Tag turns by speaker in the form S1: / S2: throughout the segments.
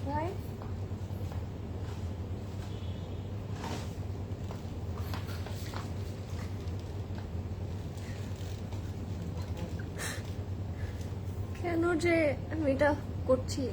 S1: ভাই কেন যে আমি এটা করছি?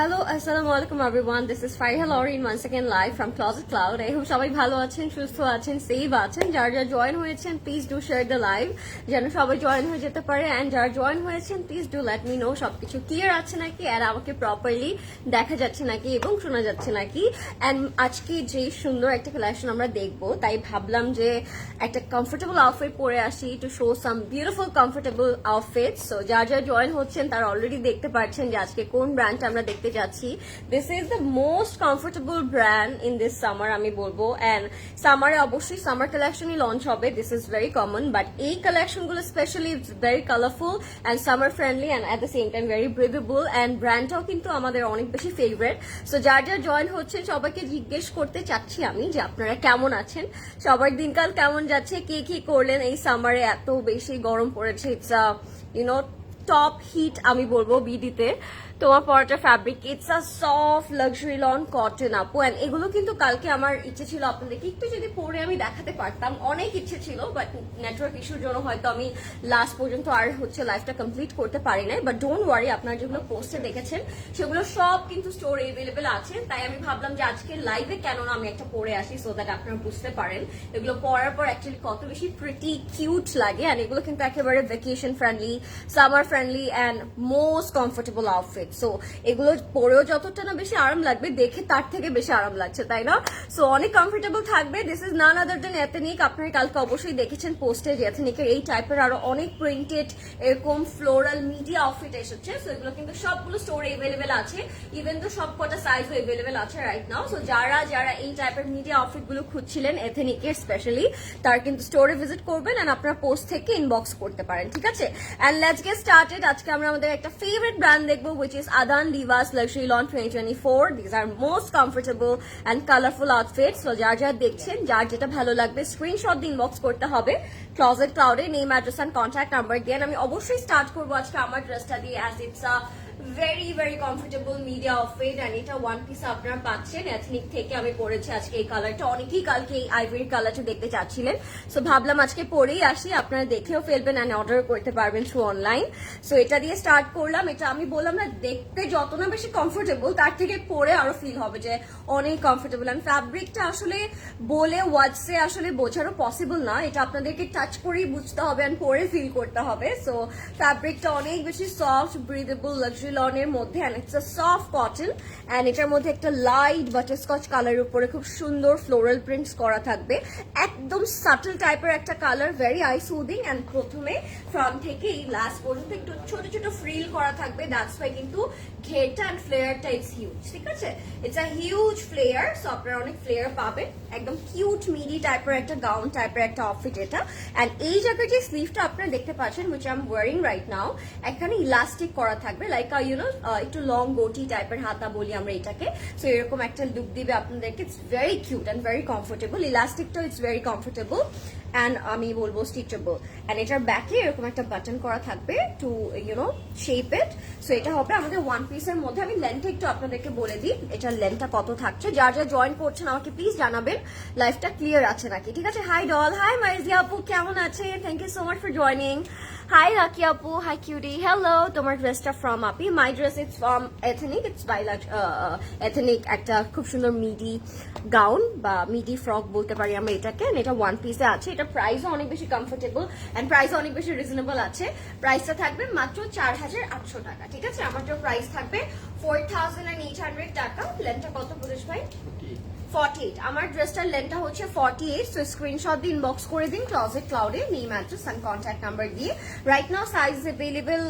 S1: Hello, Assalamualaikum everyone. This is Fariha Lauren once again live from Closet Cloud. I hope সবাই ভালো আছেন, সুস্থ আছেন, সেভ আছেন। যারা জয়েন হয়েছেন please do share the live, যেন সবাই জয়েন হয়ে যেতে পারে। অ্যান্ড যারা জয়েন হয়েছেন please do let me no সবকিছু ক্লিয়ার আছে নাকি, আর আমাকে প্রপারলি দেখা যাচ্ছে নাকি এবং শোনা যাচ্ছে নাকি। অ্যান্ড আজকে যে সুন্দর একটা কালেকশন আমরা দেখবো, তাই ভাবলাম যে একটা কমফোর্টেবল আউটফিট পরে আসি to show some beautiful comfortable outfit. So যারা জয়েন হচ্ছেন তারা অলরেডি দেখতে পাচ্ছেন যে আজকে কোন ব্র্যান্ডটা আমরা দেখতে যাচ্ছি। This is the most comfortable brand in this summer আমি বলবো। অ্যান্ড সামারে অবশ্যই সামার কালেকশনই লঞ্চ হবে, this is very common, but এই কালেকশনগুলো specially it's very colourful and summer friendly and at the same time very breathable. And ব্র্যান্ডটাও কিন্তু আমাদের অনেক বেশি ফেভারিট। সো যারা জয়েন হচ্ছেন সবাইকে জিজ্ঞেস করতে চাচ্ছি আমি যে আপনারা কেমন আছেন, সবার দিনকাল কেমন যাচ্ছে, কে কি করলেন এই সামারে। এত বেশি গরম পড়েছে, ইটস ইউনো টপ হিট আমি বলবো বিডিতে। তোমার পরাটা fabric, it's a soft luxury lawn cotton আপু। অ্যান্ড এগুলো কিন্তু কালকে আমার ইচ্ছে ছিল আপনাদেরকে একটু যদি পরে আমি দেখাতে পারতাম, অনেক ইচ্ছে ছিল, বাট নেটওয়ার্ক ইস্যুর জন্য হয়তো আমি লাস্ট পর্যন্ত আর লাইফটা কমপ্লিট করতে পারি নাই। বাট ডোন্ট ওয়ারি, আপনারা যেগুলো পোস্টে দেখেছেন সেগুলো সব কিন্তু স্টোর এভেলেবেল আছে। তাই আমি ভাবলাম যে আজকে লাইভে কেন না আমি একটা পরে আসি, সো দ্যাট আপনারা বুঝতে পারেন এগুলো পরার পর অ্যাকচুয়ালি কত বেশি প্রিটি কিউট লাগে। অ্যান্ড এগুলো কিন্তু একেবারে vacation friendly, summer friendly and most comfortable outfit. So এগুলো পরেও যতটা না বেশি আরাম লাগবে, দেখে তার থেকে বেশি আরাম লাগছে, তাই না? সো অনেক কমফোর্টেবল থাকবে। This is none other than Ethnic. আপনারা কালকে অবশ্যই দেখেছেন পোস্টে যে এথেনিকের এই টাইপের আরো অনেক প্রিন্টেড এরকম ফ্লোরাল মিডিয়া আউটফিট এসেছে। সো এগুলো কিন্তু সবগুলো স্টোরে এভেলেবেল আছে, ইভেন তো সব কটা সাইজও এভেলেবেল আছে রাইট নাও। সো যারা যারা এই টাইপের মিডিয়া আউটফিট গুলো খুঁজছিলেন এথেনিকের স্পেশালি, তার কিন্তু স্টোরে ভিজিট করবেন এন্ড আপনারা পোস্ট থেকে ইনবক্স করতে পারেন, ঠিক আছে? And let's get started. আজকে আমরা আমাদের একটা ফেভারিট ব্র্যান্ড দেখবো, which is Adan Livas Luxury Lawn 2024. These are most comfortable and colorful outfits. So যার যার দেখছেন, যার যেটা ভালো লাগবে স্ক্রিনশট দিয়ে ইনবক্স করতে হবে ক্লজেট ক্লাউডে, name, address and contact number দিয়ে। আমি অবশ্যই স্টার্ট করবো আজকে আমার ড্রেসটা দিয়ে, as it's a very very comfortable media outfit. And এটা ওয়ান পিস আপনারা পাচ্ছেন এথনিক থেকে। আমি পরেছি আজকে এই কালারটা, অনেকেই কালকে এই আইভরি কালারটা দেখতে চাচ্ছিলেন, সো ভাবলাম আজকে পরেই আসি, আপনারা দেখেও ফেলবেন অ্যান্ড অর্ডার করতে পারবেন থ্রু অনলাইন। সো এটা দিয়ে স্টার্ট করলাম। এটা আমি বললাম না, দেখতে যত না বেশি কমফোর্টেবল তার থেকে পরে আরো ফিল হবে যে অনেক কমফোর্টেবল। অ্যান্ড ফ্যাব্রিকটা আসলে বলে ওয়াটসে আসলে বোঝানো পসিবল না, এটা আপনাদেরকে টাচ করেই বুঝতে হবে অ্যান্ড পরে ফিল করতে হবে। সো ফ্যাব্রিকটা অনেক বেশি সফট, ব্রিদেবল, লাক্সারি লনের মধ্যে, and it's a soft cotton. And এটার মধ্যে একটা লাইট বাটারস্কচ কালারের উপরে খুব সুন্দর ফ্লোরাল প্রিন্টস করা থাকবে, একদম সাটল টাইপের একটা colour, very I soothing. And প্রথমে ফ্রন্ট থেকে এই লাস্ট পর্যন্ত একটু ছোট ছোট ফ্রিল করা থাকবে, দ্যাটস ওয়াই কিন্তু ঘেরটা অ্যান্ড ফ্লেয়ারটা ইটস হিউজ, ঠিক আছে? It's a huge flare, so আপনারা অনেক ফ্লেয়ার পাবেন। একদম কিউট মিডি টাইপের একটা গাউন টাইপের একটা আউটফিট এটা। অ্যান্ড এই জায়গায় যে স্লিভটা আপনারা দেখতে পাচ্ছেন, which I'm wearing right now, এখানে ইলাস্টিক করা থাকবে লাইক আ ইউনো একটু লং গোটি টাইপের হাতা বলি আমরা এটাকে। সো এরকম একটা লুক দিবে আপনাদেরকে। It's very cute and very comfortable, ইলাস্টিকটাও ইটস ভেরি কমফোর্টেবল অ্যান্ড আমি বলবো স্টিচেবল। অ্যান্ড এটার ব্যাকে এরকম একটা বাটন করা থাকবে to you know shape it. So এটা হবে আমাদের ওয়ান পিসের মধ্যে। আমি লেন্থটা একটু আপনাদেরকে বলে দিই, এটার লেন্থটা কত থাকছে। যার যা জয়েন করছেন আমাকে প্লিজ জানাবেন লাইফটা ক্লিয়ার আছে নাকি, ঠিক আছে? হাই ডল, হাই মাইজিয়া আপু, কেমন আছে? Thank you so much for joining. Hi Raki আপু, হাই কিউটি, হ্যালো। তোমার ড্রেসটা ফ্রম আপি? My dress it's from Ethnic, it's by Ethnic একটা খুব সুন্দর মিডি গাউন বা মিডি ফ্রক বলতে পারি আমরা এটাকে। এটা ওয়ান পিসে আছে, এটা প্রাইসও অনেক বেশি কমফোর্টেবল অ্যান্ড প্রাইসও অনেক বেশি রিজনেবল আছে। প্রাইসটা থাকবে মাত্র 4800 টাকা, ঠিক আছে? আমার তো প্রাইস থাকবে 4800 টাকা। লেন্থটা কত পুলিশ ভাই? 48। আমার ড্রেসটার লেন্থটা হচ্ছে 48। সো স্ক্রিনশট দিয়ে ইনবক্স করে দিন ক্লজেট ক্লাউডে name address and contact number দিয়ে। Right now size available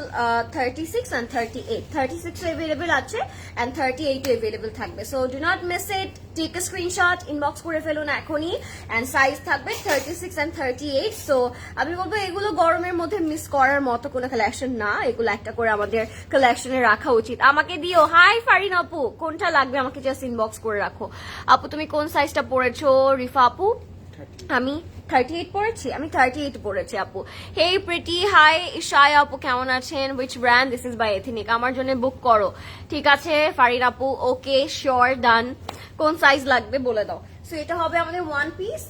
S1: 36 and 38। 36 available আছে এন্ড 38 अवेलेबल থাকবে। So do not miss it, take a screenshot, inbox করে ফেলুন এখনই। এন্ড সাইজ থাকবে 36 এন্ড 38। সো আমি বলবো এগুলো গরমের মধ্যে মিস করার মতো কোনো কালেকশন না, এগুলো একটা করে আমাদের কালেকশনে রাখা উচিত। আমাকে দিও। হাই ফারিন আপু, কোনটা লাগবে আমাকে জাস্ট ইনবক্স করে রাখো। আপু তুমি কোন সাইজটা পরেছো? রিফা আপু আমি 38 পরেছি, আমি 38 পরেছি আপু। হেই প্রিটি, হাই ইশায়া আপু, কেমন আছেন? Which brand? This is by Ethnic. আমার জন্য বুক করো, ঠিক আছে ফারিন আপু? Okay sure, done. কোন সাইজ লাগবে বলে দাও। সো এটা হবে আমাদের ওয়ান পিস,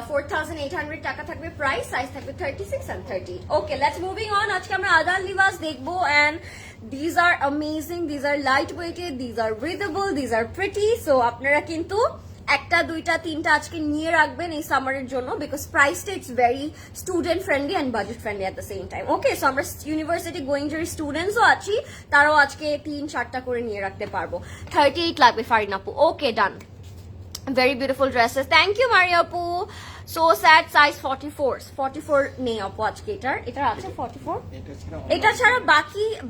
S1: 4800 টাকা থাকবে প্রাইস, সাইজ থাকবে 36 and 38। Okay, let's moving on. আজকে আমরা আদার লিভাস দেখবো and these are amazing, these are lightweighted, these are breathable, these are pretty। So আপনারা কিন্তু একটা দুইটা তিনটা আজকে নিয়ে রাখবেন এই সামারের জন্য, বিকজ প্রাইসটা it's very student friendly and budget friendly at the same time. Okay, so আমরা ইউনিভার্সিটি গোয়িং যে স্টুডেন্টসও আছি, তারাও আজকে 3-4টা করে নিয়ে রাখতে পারবো। 38 লাগবে ফারিন আপু। ওকে, ডান। Very beautiful dresses. Thank you, Maria Apu. So sad, size 44 নেই আপু আজকে। এটা আছে 44। এটা ছাড়া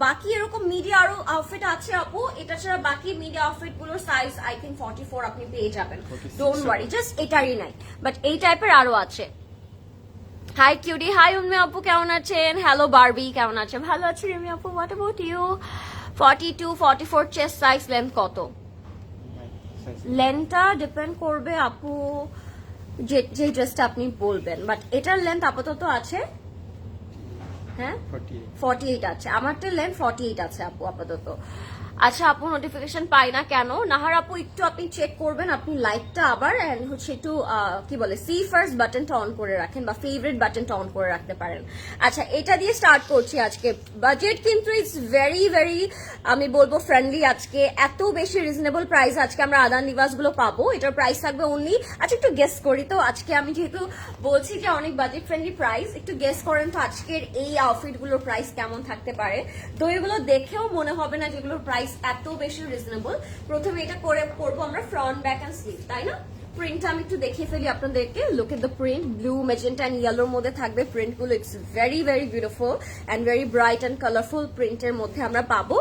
S1: বাকি এরকম মিডিয়া আরো আউটফিট আছে আপু। এটা ছাড়া বাকি মিডিয়া আউটফিট গুলোর সাইজ আই থিঙ্ক 44 আপনি পেয়ে যাবেন। ডোন্ট ওয়ারি, জাস্ট এটারই নাই, বাট এই টাইপের আরো আছে। হাই কিউটি, হাই উম্মি আপু, কেমন আছেন? হ্যালো বারবি, কেমন আছেন? ভালো আছি রিমি আপু। What about you? 42, 44 chest size. Length কত? লেন্থটা ডিপেন্ড করবে আপু যে ড্রেসটা আপনি বলবেন, বাট এটার লেন্থ আপাতত আছে হ্যাঁ 48 আছে। আমারটা লেন্থ 48 আছে আপু আপাতত। আচ্ছা আপু নোটিফিকেশন পাই না কেন? নাহার আপু একটু আপনি চেক করবেন, আপনি লাইকটা আবার হচ্ছে একটু কি বলে সি ফার্স্ট বাটনটা অন করে রাখেন বা ফেভারিট বাটনটা অন করে রাখতে পারেন। আচ্ছা এটা দিয়ে স্টার্ট করছি আজকে। বাজেট কিন্তু ইটস ভেরি ভেরি আমি বলবো ফ্রেন্ডলি আজকে, এত বেশি রিজনেবল প্রাইস আজকে আমরা আদান লিভাস গুলো পাবো। এটার প্রাইস থাকবে অনলি, আচ্ছা একটু গেস করি তো, আজকে আমি যেহেতু বলছি যে অনেক বাজেট ফ্রেন্ডলি প্রাইস, একটু গেস করেন তো আজকের এই আউটফিট গুলোর প্রাইস কেমন থাকতে পারে। তো এগুলো দেখেও মনে হবে না যেগুলোর প্রাইস এত বেশি রিজনেবল। প্রথমে এটা করবো আমরা ফ্রন্ট ব্যাক এন্ড স্লিভ, তাই না? প্রিন্টটা আমি একটু দেখিয়ে ফেলি আপনাদেরকে। Look at the print, blue magenta and ইয়েলোর মধ্যে থাকবে প্রিন্ট গুলো। It's very very beautiful and very bright and colourful প্রিন্টের মধ্যে আমরা পাবো।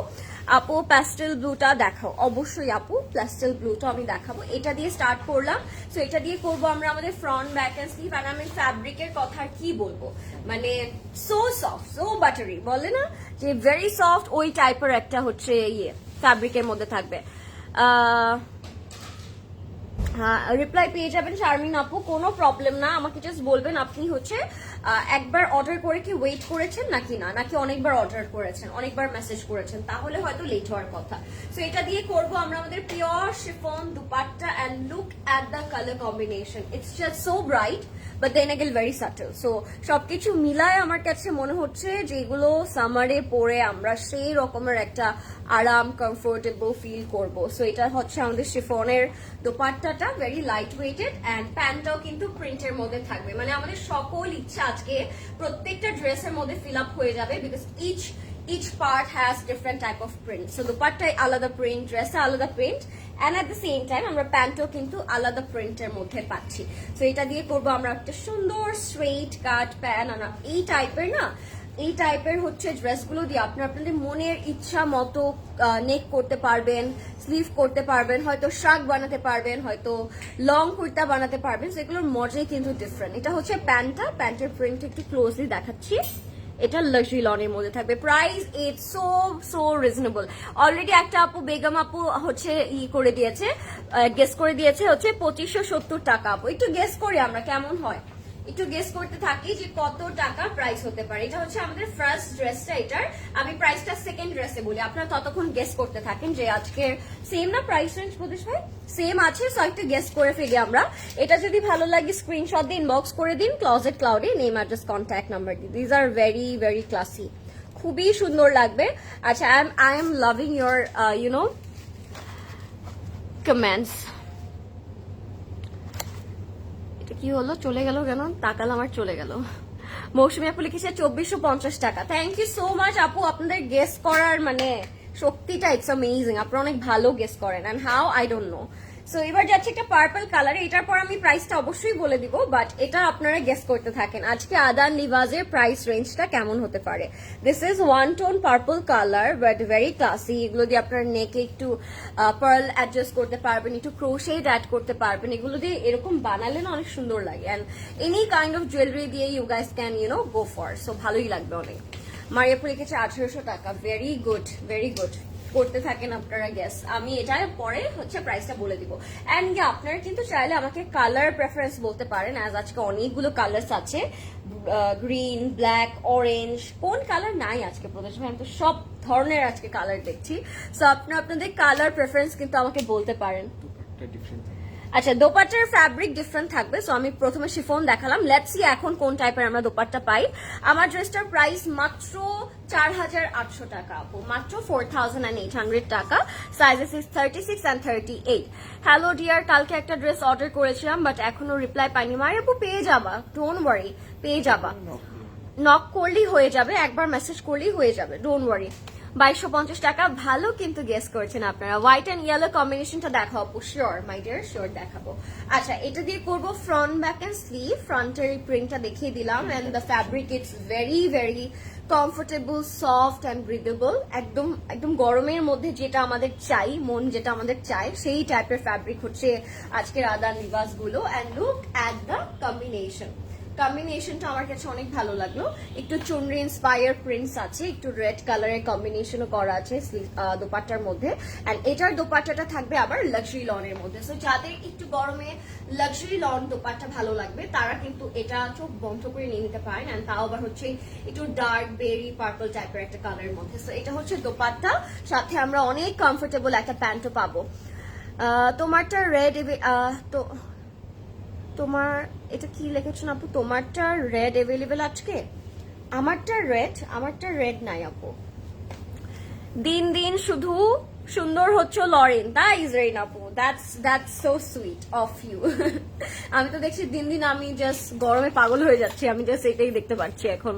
S1: আপু প্যাস্টেল ব্লুটা দেখাও। অবশ্যই আপু প্যাস্টেল ব্লুটা আমি দেখাবো। এটা দিয়ে স্টার্ট করলাম। সো এটা দিয়ে করবো আমরা আমাদের ফ্রন্ট ব্যাক এন্ড স্লিভ। আর আমি ফ্যাব্রিকের কথা কি বলবো, মানে সো সফট, সো বাটারি, বলে না যে ভেরি সফট, ওই টাইপের একটা হচ্ছে ইয়ে ফ্যাব্রিকের মধ্যে থাকবে। হ্যাঁ রিপ্লাই পেয়ে যাবেন শারমিন আপু, কোনো প্রবলেম না। আমাকে জাস্ট বলবেন আপনি হচ্ছে একবার অর্ডার করে কি ওয়েট করেছেন নাকি না, নাকি অনেকবার অর্ডার করেছেন, অনেকবার মেসেজ করেছেন, তাহলে হয়তো লেট হওয়ার কথা। সো এটা দিয়ে করবো আমরা আমাদের pure chiffon dupatta and look at the colour combination. It's just so bright but then again very subtle. So সবকিছু মিলায় আমার কাছে মনে হচ্ছে যে এগুলো সামারে পরে আমরা সেই রকমের একটা আরাম কমফোর্টেবল ফিল করব। সো এটা হচ্ছে আমাদের শিফনের দোপাট্টাটা, ভেরি লাইট ওয়েটেড অ্যান্ড প্যান্টটাও কিন্তু প্রিন্টের মধ্যে থাকবে। মানে আমাদের সকল ইচ্ছা আজকে প্রত্যেকটা ড্রেসের মধ্যে ফিল আপ হয়ে যাবে, because each part has different type of print. So দুপাট্টায় আলাদা প্রিন্ট, ড্রেসে আলাদা print, and at the same time আমরা প্যান্টও কিন্তু আলাদা প্রিন্টের মধ্যে পাচ্ছি। সো এটা দিয়ে করবো আমরা একটা সুন্দর স্ট্রেইট কাট প্যান্ট। এই টাইপের না, এই টাইপের হচ্ছে ড্রেসগুলো দিয়ে আপনাদের মনের ইচ্ছা মতো নেক করতে পারবেন, স্লিভ করতে পারবেন, হয়তো শার্ট বানাতে পারবেন, হয়তো লং কুর্তা বানাতে পারবেন। সেগুলোর মজাই কিন্তু ডিফারেন্ট। এটা হচ্ছে প্যান্টটা, প্যান্টের প্রিন্ট একটু ক্লোজলি দেখাচ্ছি। এটা লাক্সারি লনের মধ্যে থাকবে। Price it's so so reasonable. Already একটা আপু বেগম আপু হচ্ছে করে দিয়েছে, গেস করে দিয়েছে হচ্ছে 2570 টাকা। আপু একটু গেস করি আমরা কেমন হয়, একটু গেস করতে থাকি যে কত টাকা প্রাইস হতে পারে। এটা হচ্ছে আমাদের ফার্স্ট ড্রেসটা, এটার আমি প্রাইসটা সেকেন্ড ড্রেসে বলি, আপনারা ততক্ষণ গেস করতে থাকেন যে আজকের সেম না প্রাইস রেঞ্জ প্রদেশ ভাই, সেম আছে, সো একটু গেস করে ফেলি আমরা। এটা যদি ভালো লাগে স্ক্রিনশট দিয়ে ইনবক্স করে দিন ক্লজেট ক্লাউডে, নেম অ্যাড্রেস কন্ট্যাক্ট নাম্বার দিন। These are very very classy, খুবই সুন্দর লাগবে। আচ্ছা, I am loving your you know comments. কি হলো, চলে গেল কেন? তাকাল আমার চলে গেল। মৌসুমী আপু লিখেছে 2450 টাকা। থ্যাংক ইউ সো মাচ আপু, আপনাদের গেস করার মানে শক্তিটা ইটস অ্যামেজিং, আপনারা অনেক ভালো গেস করেন and how I don't know. So এবার যাচ্ছে একটা পার্পল কালারে, এটার পর আমি প্রাইসটা অবশ্যই বলে দিব, বাট এটা আপনারা গেস করতে থাকেন আজকে আদান লিভাজের প্রাইস রেঞ্জটা কেমন হতে পারে। This is one tone purple colour but very classy. এগুলো দিয়ে আপনার নেকে একটু পার্ল অ্যাডজাস্ট করতে পারবেন, একটু ক্রোশেড অ্যাড করতে পারবেন, এগুলো দিয়ে এরকম বানালে না অনেক সুন্দর লাগে। And any kind of jewellery দিয়ে you guys can go for, so ভালোই লাগবে অনেক। মারিয়াপু লিখেছে 1800 টাকা। ভেরি গুড, ভেরি গুড, করতে থাকেন আপনারা গ্যাস, আমি এটা পরে হচ্ছে প্রাইসটা বলে দিব। এন্ড আপনারা কিন্তু চাইলে আমাকে কালার প্রেফারেন্স বলতে পারেন, আজ আজকে অনেকগুলো কালার্স আছে, গ্রিন, ব্ল্যাক, অরেঞ্জ, কোন কালার নাই আজকে প্রদেশ ভাই, আমি তো সব ধরনের আজকে কালার দেখছি। সো আপনাদের কালার প্রেফারেন্স কিন্তু আমাকে বলতে পারেন। আচ্ছা, দোপাট্টার ফ্যাব্রিক ডিফারেন্ট থাকবে। সো আমি প্রথমে শিফন দেখালাম, লেটস সি এখন কোন টাইপের আমরা দোপাট্টা পাই। আমার ড্রেসটার প্রাইস মাত্র 4800 টাকা আপু, মাত্র 4800 টাকা। Sizes is 36 and 38। Hello dear, কালকে একটা ড্রেস অর্ডার করেছিলাম বাট এখনো রিপ্লাই পাইনি। মারি আপু পেয়ে যাবা, ডোন্ট ওয়ারি, পেয়ে যাবা, নক করলেই হয়ে যাবে, একবার মেসেজ করলেই হয়ে যাবে, ডোন্ট ওয়ারি। 2250 টাকা। ভালো কিন্তু গেস করেছেন আপনারা। হোয়াইট এন্ড ইয়েলো কম্বিনেশনটা দেখাবো, শিওর মাই ডিয়ার, শিওর দেখাবো। আচ্ছা, এটা দিয়ে করবো ফ্রন্ট, ব্যাক এন্ড স্লিভ। ফ্রন্টের প্রিন্টটা দেখিয়ে দিলাম and the fabric it's very very comfortable, soft and breathable. একদম একদম গরমের মধ্যে যেটা আমাদের চাই, মন যেটা আমাদের চাই, সেই টাইপের ফ্যাব্রিক হচ্ছে আজকের আদান লিবাস গুলো। অ্যান্ড লুক অ্যাট দ্য কম্বিনেশনটা আমার কাছে অনেক ভালো লাগলো। একটু চুনরি ইন্সপায়ার প্রিন্টস আছে, একটু রেড কালারের কম্বিনেশনও করা আছে দোপাট্টার মধ্যে। এন্ড এটার দোপাট্টাটা থাকবে আবার লাক্সারি লনের মধ্যে। সো যাদের একটু গরমে লাক্সারি লন দোপাট্টা ভালো লাগবে তারা কিন্তু এটা চোখ বন্ধ করে নিয়ে নিতে পারেন। এন্ড তাও আবার হচ্ছে একটু ডার্ক বেরি পার্পল টাইপের একটা কালারের মধ্যে। সো এটা হচ্ছে দোপাট্টা, সাথে আমরা অনেক কমফোর্টেবল একটা প্যান্টও পাবো। তোমারটা রেড, তো তোমার এটা কি লিখেছেন আপু? তোমারটা রেড অ্যাভেলেবেল আজকে? আমারটা রেড নাই আপু। দিন দিন শুধু সুন্দর হচ্ছে লরেন, দ্যাট ইজ রেইন আপু, that's so sweet of you. আমি তো দেখছি দিন দিন আমি জাস্ট গরমে পাগল হয়ে যাচ্ছি, আমি জাস্ট এটাই দেখতে পাচ্ছি এখন।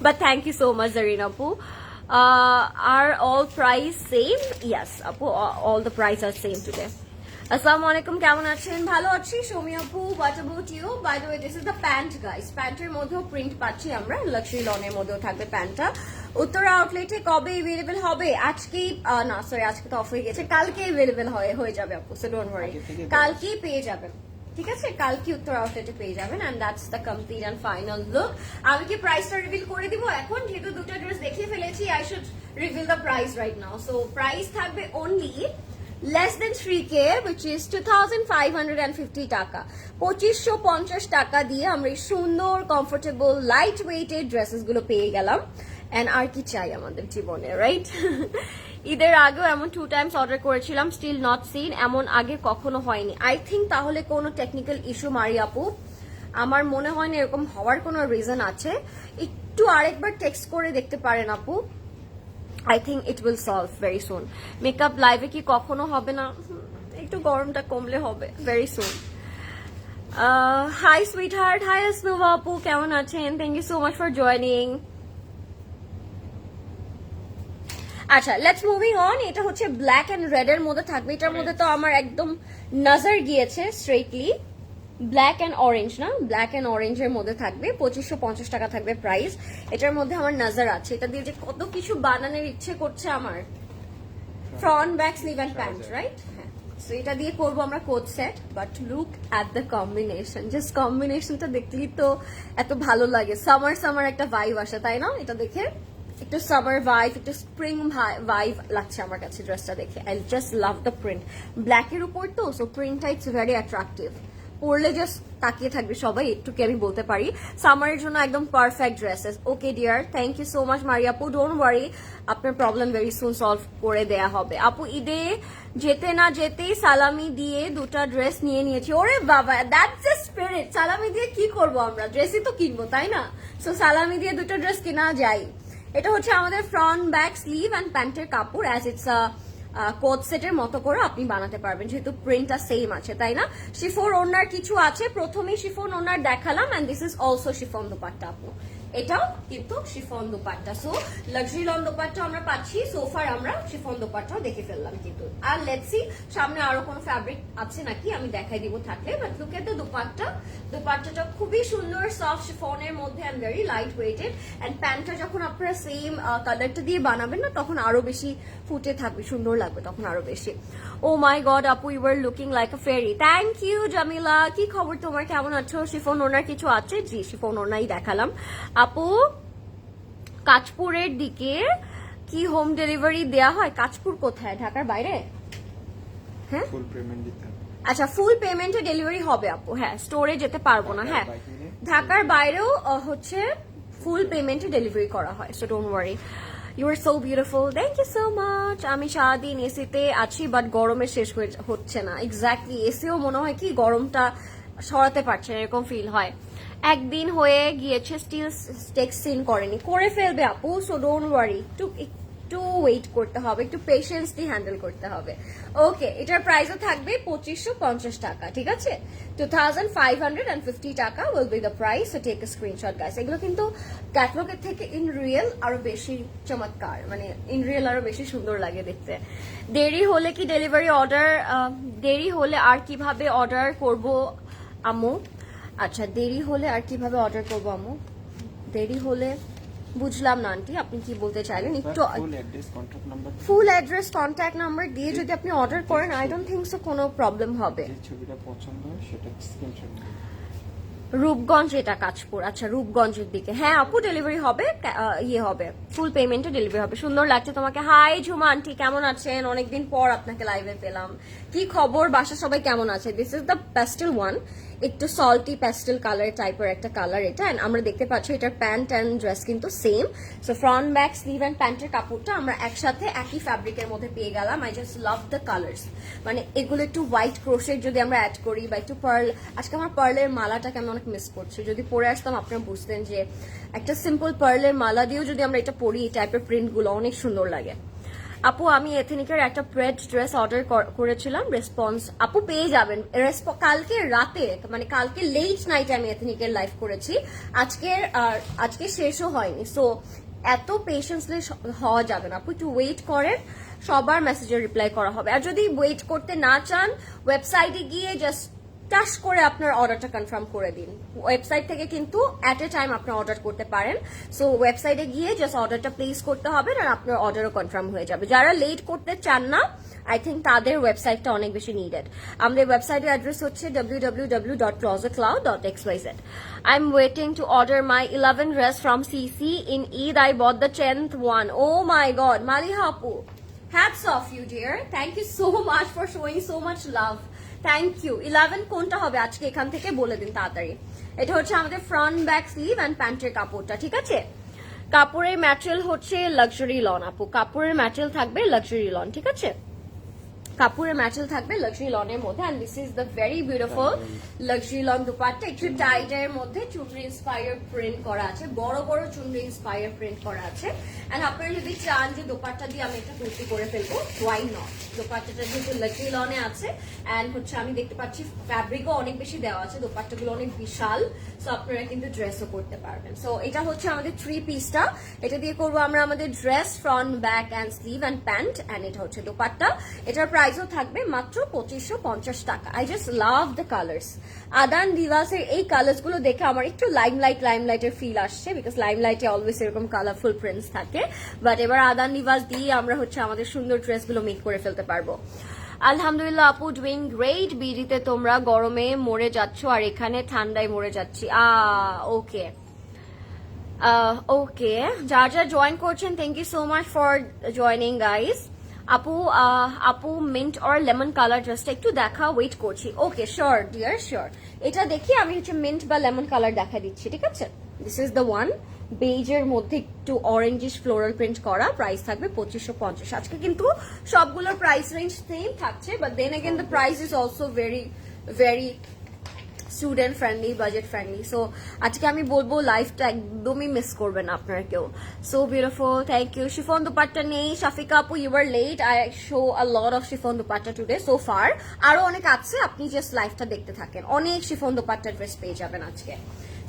S1: But thank you so much Zarin আপু। আর অল প্রাইস সেম? ইয়েস আপু, all the price are same today. আসসালামু আলাইকুম, কেমন আছেন? ভালো আছি সৌমি আপু, what about you? By the way this is the pant guys, প্যান্টের মধ্যেও প্রিন্ট পাচ্ছি আমরা, লাক্সারি লনের মধ্যেও থাকবে প্যান্টটা। উত্তরা আউটলেটে কবে অ্যাভেলেবেল হবে? আজকেই না সরি, আজকে তো অফ হয়ে গেছে, কালকে অ্যাভেলেবেল হয়ে যাবে আপু, সো ডোন্ট ওয়ারি, কালকেই পেয়ে যাবেন, ঠিক আছে? কালকে উত্তর আউটলেটে পেয়ে যাবেন। And that's the complete and final look. আমি কি প্রাইসটা রিভিল করে দিব এখন? যেহেতু দুটো ড্রেস দেখিয়ে ফেলেছি, I should reveal the price right now. So price থাকবে only less than 3K, which is 2550 টাকা। 2550 টাকা দিয়ে আমরা এই সুন্দর কমফোর্টেবল লাইট ওয়েটেড ড্রেসেস গুলো পেয়ে গেলাম। এন্ড আর কি চাই আমাদের জীবনে, রাইট? ঈদের আগেও এমন 2 টাইমস অর্ডার করেছিলাম, স্টিল নট সিন, এমন আগে কখনো হয়নি। আই থিঙ্ক তাহলে কোনো টেকনিক্যাল ইস্যু মারি আপু, আমার মনে হয় না এরকম হওয়ার কোনো রিজন আছে। একটু আরেকবার টেক্সট করে দেখতে পারেন আপু, I think it will solve very soon. Makeup live কি কখনো হবে না? একটু গরমটা কমলে হবে, very soon. Hi sweetheart, hi Asnuva আপু, কেমন আছেন? Thank you so much for joining. আচ্ছা, লেটস মুভিং অন। এটা হচ্ছে ব্ল্যাক এন্ড রেড এর মধ্যে থাকবে। এটার মধ্যে তো আমার একদম নজর গিয়েছে স্ট্রেটলি। ব্ল্যাক এন্ড অরেঞ্জ না, ব্ল্যাক এন্ড অরেঞ্জের মধ্যে থাকবে। 2550 টাকা থাকবে প্রাইস। এটার মধ্যে আমার নজর আছে, এটা দিয়ে যে কত কিছু বানানোর ইচ্ছে করছে আমার। Front, back, sleeve and pant, right? হ্যাঁ, সো এটা দিয়ে করবো আমরা coat set, but look at the combination, just কম্বিনেশনটা দেখলেই তো এত ভালো লাগে। সামার সামার একটা ভাইব আসে, তাই না? এটা দেখে একটু সামার ভাইব, একটু স্প্রিং ভাইব লাগছে আমার কাছে ড্রেসটা দেখে। I just love the print, ব্ল্যাকের উপর তো, সো প্রিন্টটা ইটস ভেরি অ্যাট্রাকটিভ। পরলে জাস্ট তাকিয়ে থাকবে সবাই, একটু কি আমি বলতে পারি। সামারের জন্য একদম perfect dresses. Okay dear, thank you so much Maria আপু, ডোন্ট ওয়ারি, আপনার প্রবলেম ভেরি সুন সলভ করে দেয়া হবে। আপু ঈদে যেতে না যেতেই সালামি দিয়ে দুটা ড্রেস নিয়ে নিয়েছি। ওরে বাবা, দ্যাটস এ স্পিরিট। সালামি দিয়ে কি করব আমরা, ড্রেসই তো কিনবো, তাই না? সো সালামি দিয়ে দুটো ড্রেস কেনা যায়। এটা হচ্ছে আমাদের ফ্রন্ট ব্যাক স্লিভ অ্যান্ড প্যান্টের কাপড়, অ্যাজ ইটস আ কোট সেটের মতো করে আপনি বানাতে পারবেন, যেহেতু প্রিন্টটা সেম আছে, তাই না? শিফন ওড়নার কিছু আছে, প্রথমেই শিফন ওড়নার দেখালাম, and this is also chiffon dupatta আপু, এটাও কিন্তু chiffon dupatta. So luxury lawn dupatta আমরা পাচ্ছি, সোফার আমরা শিফন দুপাট্টাও দেখে ফেললাম কিন্তু। আর লেটস সি সামনে আরো কোনো ফ্যাব্রিক আছে নাকি, আমি দেখাই দিব থাকলে। But look at the dupatta, দুপাট্টাটা খুবই সুন্দর, সফট শিফনের মধ্যে and very light weighted. And প্যান্টটা যখন আপনারা সেম কালারটা দিয়ে বানাবেন না, তখন আরো বেশি ফুটে থাকবে, সুন্দর লাগবে তখন আরো বেশি। ও মাই গড আপু, you are looking like a fairy. Thank you Jamila, কি খবর তোমার, কেমন আছো? শিফন ওনার কিছু আছে? জি, শিফন ওনাই দেখালাম আপু। কাঁচপুরের দিকে কি হোম ডেলিভারি দেয়া হয়? কাঁচপুর কোথায়, ঢাকার বাইরে? হ্যাঁ, ফুল পেমেন্ট দিতে হবে। আচ্ছা, ফুল পেমেন্টে ডেলিভারি হবে আপু। হ্যাঁ, স্টোরে যেতে পারবো না। হ্যাঁ, ঢাকার বাইরেও হচ্ছে ফুল পেমেন্টে ডেলিভারি করা হয়, so don't worry. You are so beautiful, thank you so much. আমি সারাদিন এসিতে আছি, বাট গরমে শেষ হচ্ছে না। এক্স্যাক্টলি, এসিও মনে হয় কি গরমটা সরাতে পারছে না, এরকম ফিল হয়। একদিন হয়ে গিয়েছে, স্টিল টেক্সট সিন করেনি, করে ফেলবে আপু, সো ডোন্ট ওয়ারি। একটু ওয়েট করতে হবে, একটু পেশেন্স দিয়ে হ্যান্ডেল করতে হবে। ওকে, এটার প্রাইসও থাকবে 2550 টাকা, ঠিক আছে? 2550 টাকা will be the price. So take a screenshot guys. এগুলো কিন্তু ক্যাটলগের থেকে ইন রিয়েল আরো বেশি চমৎকার, মানে ইন রিয়েল আরো বেশি সুন্দর লাগে দেখতে। দেরি হলে কি ডেলিভারি অর্ডার, দেরি হলে আর কিভাবে অর্ডার করব আম্মু? আচ্ছা, দেরি হলে আর কিভাবে অর্ডার করবো আম্মু? দেরি হলে বুঝলাম না আন্টি, আপনি কি বলতে চাইলেন? একটু ফুল অ্যাড্রেস কন্ট্যাক্ট নাম্বার দিয়ে যদি আপনি অর্ডার করেন, আই ডোন্ট থিংক সো কোনো প্রবলেম হবে।
S2: ছবিটা পছন্দ হয় সেটা স্ক্রিনশট দিন।
S1: রূপগঞ্জ, এটা কাঁচপুর। আচ্ছা, রূপগঞ্জের দিকে। হ্যাঁ আপু, ডেলিভারি হবে, ইয়ে হবে, ফুল পেমেন্টে ডেলিভারি হবে। সুন্দর লাগছে তোমাকে। হাই ঝুমা আন্টি, কেমন আছেন? অনেকদিন পর আপনাকে লাইভে পেলাম। কি খবর, বাসা সবাই কেমন আছে? This is the pastel one, একটু সল্টি প্যাস্টেল কালার টাইপের একটা কালার এটা। এন্ড আমরা দেখতে পাচ্ছি এটার প্যান্ট অ্যান্ড ড্রেস কিন্তু same. So front back sleeve and প্যান্টের কাপড়টা আমরা একসাথে একই ফ্যাব্রিকের মধ্যে পেয়ে গেলাম। I just love the colours, মানে এগুলো একটু হোয়াইট ক্রোশেট যদি আমরা অ্যাড করি, বা একটু পার্ল, আজকে আমার পার্লের মালাটাকে আমি অনেক মিস করছি। যদি পরে আসতাম আপনারা বুঝতেন যে একটা সিম্পল পার্লের মালা দিয়েও যদি আমরা এটা পরি, এই টাইপের প্রিন্টগুলো অনেক সুন্দর লাগে। আপু, আমি এথনিকের একটা প্রেড ড্রেস অর্ডার করেছিলাম, রেসপন্স আপু পেয়ে যাবেন কালকে রাতে, মানে কালকে লেট নাইটে আমি এথনিকের লাইভ করেছি। আজকে শেষও হয়নি, সো এত পেশেন্সলেস হওয়া যাবে না আপু, একটু ওয়েট করেন, সবার মেসেজের রিপ্লাই করা হবে। আর যদি ওয়েট করতে না চান, ওয়েবসাইটে গিয়ে জাস্ট টাচ করে আপনার অর্ডারটা কনফার্ম করে দিন। ওয়েবসাইট থেকে কিন্তু অ্যাট এ টাইম আপনার অর্ডার করতে পারেন। সো ওয়েবসাইটে গিয়ে জাস্ট অর্ডারটা প্লেস করতে হবে, আর আপনার অর্ডারও কনফার্ম হয়ে যাবে। যারা লেট করতে চান না, আই থিঙ্ক তাদের ওয়েবসাইটটা অনেক বেশি নিডেড। আমাদের ওয়েবসাইটের অ্যাড্রেস হচ্ছে www.closetcloud.xyz. I'm waiting to order my 11 dress from CC. In Eid, I bought the 10th one. Oh my God, Maliha Apu, hats off you dear. Thank you so much for showing so much love. Thank you. 11 কোনটা হবে আজকে এখান থেকে বলে দিন তাড়াতাড়ি। এটা হচ্ছে আমাদের ফ্রন্ট ব্যাক স্লিভ অ্যান্ড প্যান্টের কাপড়টা, ঠিক আছে? কাপড়ের ম্যাটেরিয়াল হচ্ছে লাক্সারি লন আপু, কাপড়ের ম্যাটেরিয়াল থাকবে লাক্সারি লন, ঠিক আছে? কাপড়ের ম্যাটেরিয়াল থাকবে লাক্সারি লনের মধ্যে। And this is the very beautiful luxury lawn dupatta, একটু টাইটের মধ্যে চুনরি ইন্সপায়ার প্রিন্ট করা আছে, বড় বড় চুনরি ইন্সপায়ার প্রিন্ট করা আছে। এন্ড আপনারা যদি চান যে দোপাট্টা দিয়ে আমি একটা কুর্তি করে ফেলবো, ওয়াই নট? দোপাট্টাটা যেহেতু লাক্সারি লনে আছে, এন্ড হচ্ছে আমি দেখতে পাচ্ছি ফ্যাব্রিকও অনেক বেশি দেওয়া আছে, দোপাট্টাগুলো অনেক বিশাল, সো আপনারা কিন্তু ড্রেসও করতে পারবেন। সো এটা হচ্ছে আমাদের 3 পিসটা, এটা দিয়ে করবো আমরা আমাদের dress, front back and sleeve and pant. And এটা হচ্ছে দোপাট্টা, এটার প্রাইসও থাকবে মাত্র 2550 টাকা। I just love the colours. আদান দিওয়াসের এই কালার্স গুলো দেখে আমার একটু লাইমলাইটের ফিল আসছে, বিকজ লাইমলাইটে অলওয়েজ এরকম কালারফুল প্রিন্টস থাকে। বাট এবার আদান দিওয়াস দিয়ে আমরা হচ্ছে আমাদের সুন্দর ড্রেসগুলো মেক করে ফেলতে পারবো। আলহামদুলিল্লাহ আপু, ডুইং গ্রেট। বিডিতে তোমরা গরমে মরে যাচ্ছ আর এখানে ঠান্ডায় মরে যাচ্ছি। ওকে ওকে, যারা যারা জয়েন করছেন, thank you so much for joining guys. আপু আপু মিন্ট অর লেমন কালার ড্রেসটা একটু দেখা, ওয়েট করছি। Okay sure dear, sure. এটা দেখি আমি হচ্ছে মিন্ট বা লেমন কালার দেখা দিচ্ছি, ঠিক আছে? দিস ইজ দ্য ওয়ান, বেজের মধ্যে একটু অরেঞ্জিশ ফ্লোরাল প্রিন্ট করা। প্রাইস থাকবে 2550। আজকে কিন্তু সবগুলোর প্রাইস রেঞ্জ সেম থাকছে, but then again the price is also very very student friendly, budget friendly. So আজকে আমি বলবো লাইফটা একদমই মিস করবেন আপনারা কেউ। So beautiful, thank you. Chiffon dupatta নেই শাফিকা আপু, you are late. I show a lot of chiffon dupatta today so far. আরো অনেক আছে, আপনি জাস্ট লাইফটা দেখতে থাকেন, অনেক শিফন দুপাট্টা ড্রেস পেয়ে যাবেন আজকে।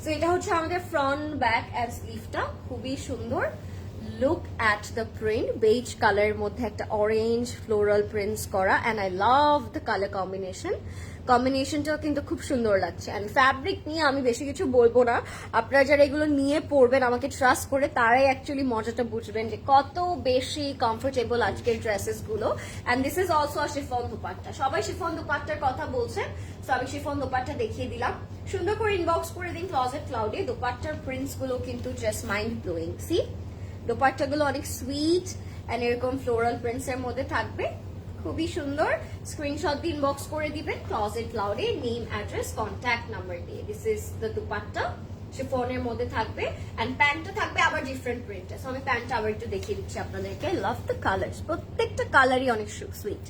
S1: সো এটা হচ্ছে আমাদের ফ্রন্ট, ব্যাক এন্ড স্লিভটা, খুবই সুন্দর। Look at the print, beige কালারের মধ্যে একটা অরেঞ্জ ফ্লোরাল প্রিন্টস করা, and I love the colour কম্বিনেশনটাও কিন্তু খুব সুন্দর লাগছে। অ্যান্ড ফ্যাব্রিক নিয়ে আমি বেশি কিছু বলবো না, আপনারা যারা এগুলো নিয়ে পড়বেন আমাকে ট্রাস্ট করে, তারাই অ্যাকচুয়ালি মজাটা বুঝবেন যে কত বেশি কমফোর্টেবল আজকের ড্রেসেস গুলো। And this is also a chiffon dupatta. সবাই শিফন দুপাট্টার কথা বলছেন, তো আমি শিফন দুপাট্টা দেখিয়ে দিলাম। সুন্দর করে ইনবক্স করে দিন ক্লজেট ক্লাউডে। দুপাট্টার প্রিন্টস গুলো কিন্তু জাস্ট মাইন্ড ব্লোয়িং। সি, দোপাট্টাগুলো অনেক সুইট এন্ড এরকম ফ্লোরাল প্রিন্টস এর মধ্যে থাকবে, খুবই সুন্দর। স্ক্রিনশট দিয়ে ইনবক্স করে দিবেন ক্লজেট ক্লাউডে, নেম, অ্যাড্রেস, কন্ট্যাক্ট নাম্বার দিয়ে। দিস ইজ দ্য দুপাট্টা, শিফনের মধ্যে থাকবে। এন্ড প্যান্টটা থাকবে আবার ডিফারেন্ট প্রিন্টে। সো আমি প্যান্টটা আবার একটু দেখিয়ে দিচ্ছি আপনাদেরকে। লাভ দ্য কালার্স, প্রত্যেকটা কালারই অনেক সুইট।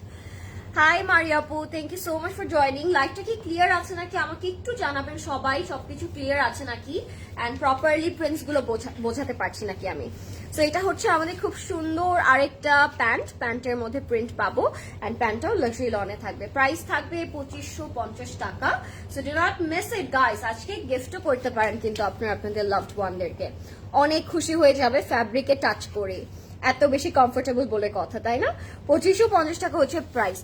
S1: হাই মারিয়াপু, thank you so much for joining. লাইটটা কি ক্লিয়ার আছে নাকি আমাকে একটু জানাবেন সবাই, সবকিছু ক্লিয়ার আছে নাকি, অ্যান্ড প্রপারলি প্রিন্টস গুলো বোঝাতে পারছি নাকি আমি। সো এটা হচ্ছে আমাদের খুব সুন্দর আরেকটা প্যান্টের মধ্যে প্রিন্ট পাবো, অ্যান্ড প্যান্টটাও লাক্সারি লনে থাকবে। প্রাইস থাকবে 2550 টাকা। So do not miss it guys. আজকে গিফটও করতে পারেন কিন্তু আপনারা আপনাদের লাভড ওয়ানদেরকে, অনেক খুশি হয়ে যাবে ফ্যাব্রিকে টাচ করে। এত বেশি কমফোর্টেবল বলে কথা, তাই না? 2550 টাকা হচ্ছে প্রাইস।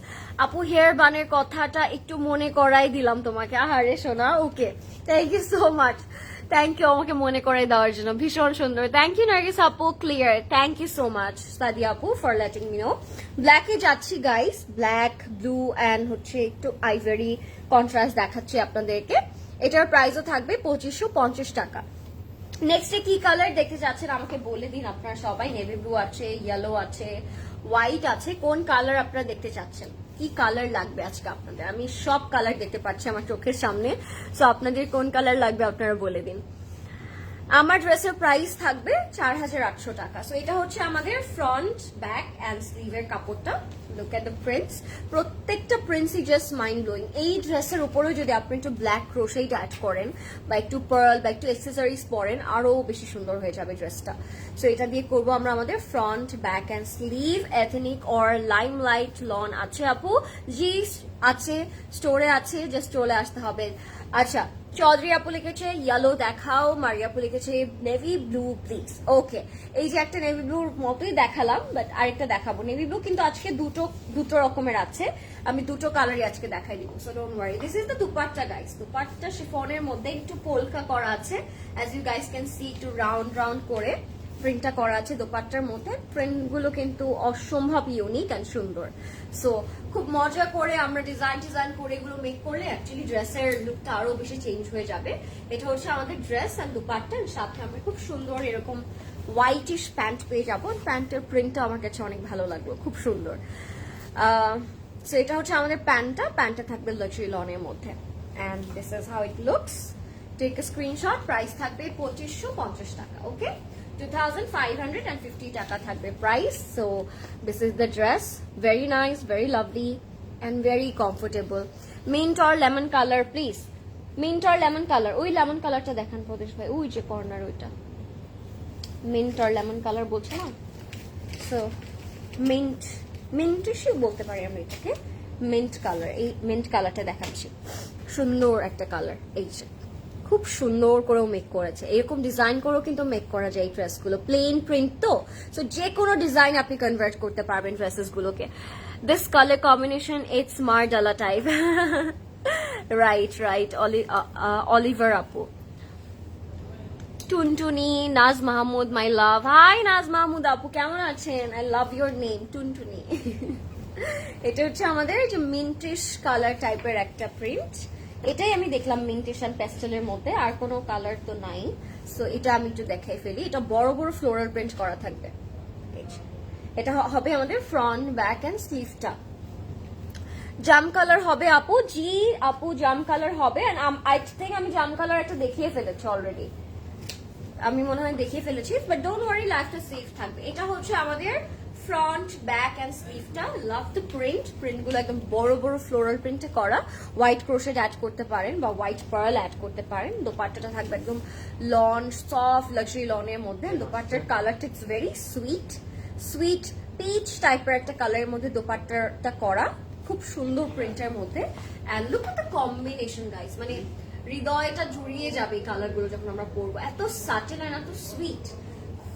S1: আপু হেয়ার বানের কথাটা একটু মনে করাই দিলাম তোমাকে। আহারে সোনা, okay, thank you so much. Thank you আমাকে মনে করাই দেওয়ার জন্য, ভীষণ সুন্দর। থ্যাংক ইউ নার্গিস আপু, clear. Thank you so much Sadia আপু ফর লেটিং মি নো। ব্ল্যাকে যাচ্ছি গাইস, ব্ল্যাক, ব্লু অ্যান্ড হচ্ছে একটু আইভারি কন্ট্রাস্ট দেখাচ্ছি আপনাদেরকে। এটার প্রাইসও থাকবে 2550 টাকা। নেক্সটে কি কালার দেখতে যাচ্ছেন আমাকে বলে দিন আপনারা সবাই। নেভি ব্লু আছে, ইয়েলো আছে, হোয়াইট আছে। কোন কালার আপনারা দেখতে চাচ্ছেন, কি কালার লাগবে আজকে আপনাদের? আমি সব কালার দেখতে পাচ্ছি আমার চোখের সামনে, সো আপনাদের কোন কালার লাগবে আপনারা বলে দিন। আমার ড্রেসের প্রাইস থাকবে 4800 টাকা। সো এটা হচ্ছে আমাদের ফ্রন্ট, ব্যাক অ্যান্ড স্লিভের কাপড়টা। লুক এট দ্য প্রিন্টস, প্রত্যেকটা প্রিন্টসই জাস্ট মাইন্ড ব্লোয়িং। এই ড্রেসের উপরেও যদি আপনি একটু ব্ল্যাক ক্রোশেট অ্যাড করেন বা একটু পার্ল বা একটু অ্যাক্সেসরিজ পরেন, আরো বেশি সুন্দর হয়ে যাবে ড্রেসটা। সো এটা দিয়ে করবো আমরা আমাদের front, back and sleeve. Ethnic or Limelight lawn আছে আপু? জি আছে, স্টোরে আছে, জাস্ট চলে আসতে হবে। আচ্ছা, চৌধুরী আপু লিখেছে ইয়েলো দেখাও, মারিয়া আপু লিখেছে নেভি ব্লু প্লিজ। ওকে, এই যে একটা নেভি ব্লুর মতোই দেখালাম, বাট আরেকটা দেখাবো। নেভি ব্লু কিন্তু আজকে দুটো রকমের আছে, আমি দুটো কালারই আজকে দেখাই দিব। So don't worry. This is the dupatta guys. Dupatta শিফনের মধ্যে একটু পোলকা করা আছে, as you guys can see, একটু রাউন্ড রাউন্ড করে প্রিন্টটা করা আছে দোপাট্টার মধ্যে। প্রিন্ট গুলো কিন্তু অসম্ভব ইউনিক অ্যান্ড সুন্দর। সো খুব মজা করে আমরা ডিজাইন করে এগুলো মেক করলে অ্যাকচুয়ালি ড্রেসের লুকটা আরো বেশি চেঞ্জ হয়ে যাবে। এটা হচ্ছে আমাদের ড্রেস অ্যান্ড দোপাট্টা, সাথে আমরা খুব সুন্দর এরকম হোয়াইটিশ প্যান্ট পেয়ে যাবো। প্যান্টের প্রিন্টটা আমার কাছে অনেক ভালো লাগলো, খুব সুন্দর। সো এটা হচ্ছে আমাদের প্যান্টটা থাকবে লাক্সারি লনের মধ্যে, and this is how it looks. Take a screenshot. Price থাকবে 2550 টাকা। ওকে, 2550 টাকা থাকবে price. So this is the dress, very nice, very lovely and very comfortable. Mint or lemon colour please, mint or lemon colour. ওই lemon কালারটা দেখান প্রদেশ ভাই, ওই যে কর্নার, ওইটা মিন্ট অর লেমন কালার বলছে না। সো মিন্টিশই বলতে পারি আমরা এটাকে, মিন্ট কালার। এই মিন্ট কালারটা দেখাচ্ছি, সুন্দর একটা কালার। এই যে খুব সুন্দর করেও মেক করেছে, এরকম ডিজাইন করেও কিন্তু মেক করা যায় এই ড্রেসগুলো। প্লেন প্রিন্ট তো, সো যে কোনো ডিজাইন আপনি কনভার্ট করতে পারবেন ড্রেসেস গুলোকে। দিস কালার কম্বিনেশন ইটস মারডালা টাইপ। রাইট অলিভার আপু। Tuntuni, Naz Mahmud, my love. Hi Naz Mahmud আপু, কেমন আছেন? আই লাভ ইউর নেম টুনটুনি। এটা হচ্ছে আমাদের যে মিন্টিশ কালার টাইপের একটা প্রিন্ট, এটাই আমি দেখলাম মিন্টিশ অ্যান্ড প্যাস্টেলের মধ্যে, আর কোনো কালার তো নাই। সো এটা আমি একটু দেখাই ফেলি, এটা বড় বড় ফ্লোরাল প্রিন্ট করা থাকবে। এটা হবে আমাদের ফ্রন্ট, ব্যাক অ্যান্ড স্লিভটা। জাম কালার হবে আপু, জি আপু জাম কালার হবে। এন্ড আই থিংক আমি জাম কালার একটা দেখিয়ে ফেলেছি অলরেডি, আমি মনে হয় দেখিয়ে ফেলেছি, বাট ডোন্ট ওয়ারি, লাইফটা সেফ থাকবে। এটা হচ্ছে আমাদের ফ্রন্ট, ব্যাক অ্যান্ড স্লিভটা। লাভ দ্য প্রিন্টগুলো একদম বড় বড় ফ্লোরাল প্রিন্টে করা। হোয়াইট ক্রোশেট অ্যাড করতে পারেন বা হোয়াইট পার্ল অ্যাড করতে পারেন। দোপাট্টাটা থাকবে একদম লন, সফট লাক্সারি লনের মধ্যে। দোপাট্টার কালারটা ইটস ভেরি সুইট পিচ টাইপের একটা কালারের মধ্যে দোপাট্টাটা করা, খুব সুন্দর প্রিন্টের মধ্যে। And look at the combination guys, মানে হৃদয়টা জুড়িয়ে যাবে এই কালারগুলো যখন আমরা পরবো। এত সাটেল এন্ড এত সুইট,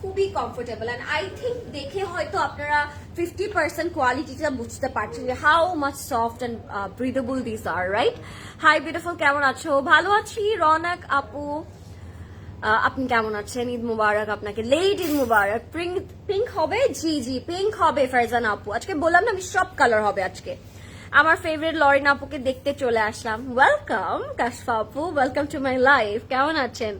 S1: খুবই কমফোর্টেবল। এন্ড আই থিঙ্ক দেখে হয়তো আপনারা 50% কোয়ালিটিটা বুঝতে পারছেন যে how much soft and breathable this are, right? Hi beautiful, কেমন আছো? ভালো আছি রৌনক আপু, আপনি কেমন আছেন? ঈদ মুবারক আপনাকে, লেট ঈদ মুবারক। পিঙ্ক হবে? জি জি পিঙ্ক হবে ফারজান আপু। আজকে বললাম না আমি সব কালার হবে আজকে। আমার ফেভারিট লরিন আপুকে দেখতে চলে আসলাম। ওয়েলকাম কাশফা আপু, ওয়েলকাম টু মাই লাইফ। কেমন আছেন?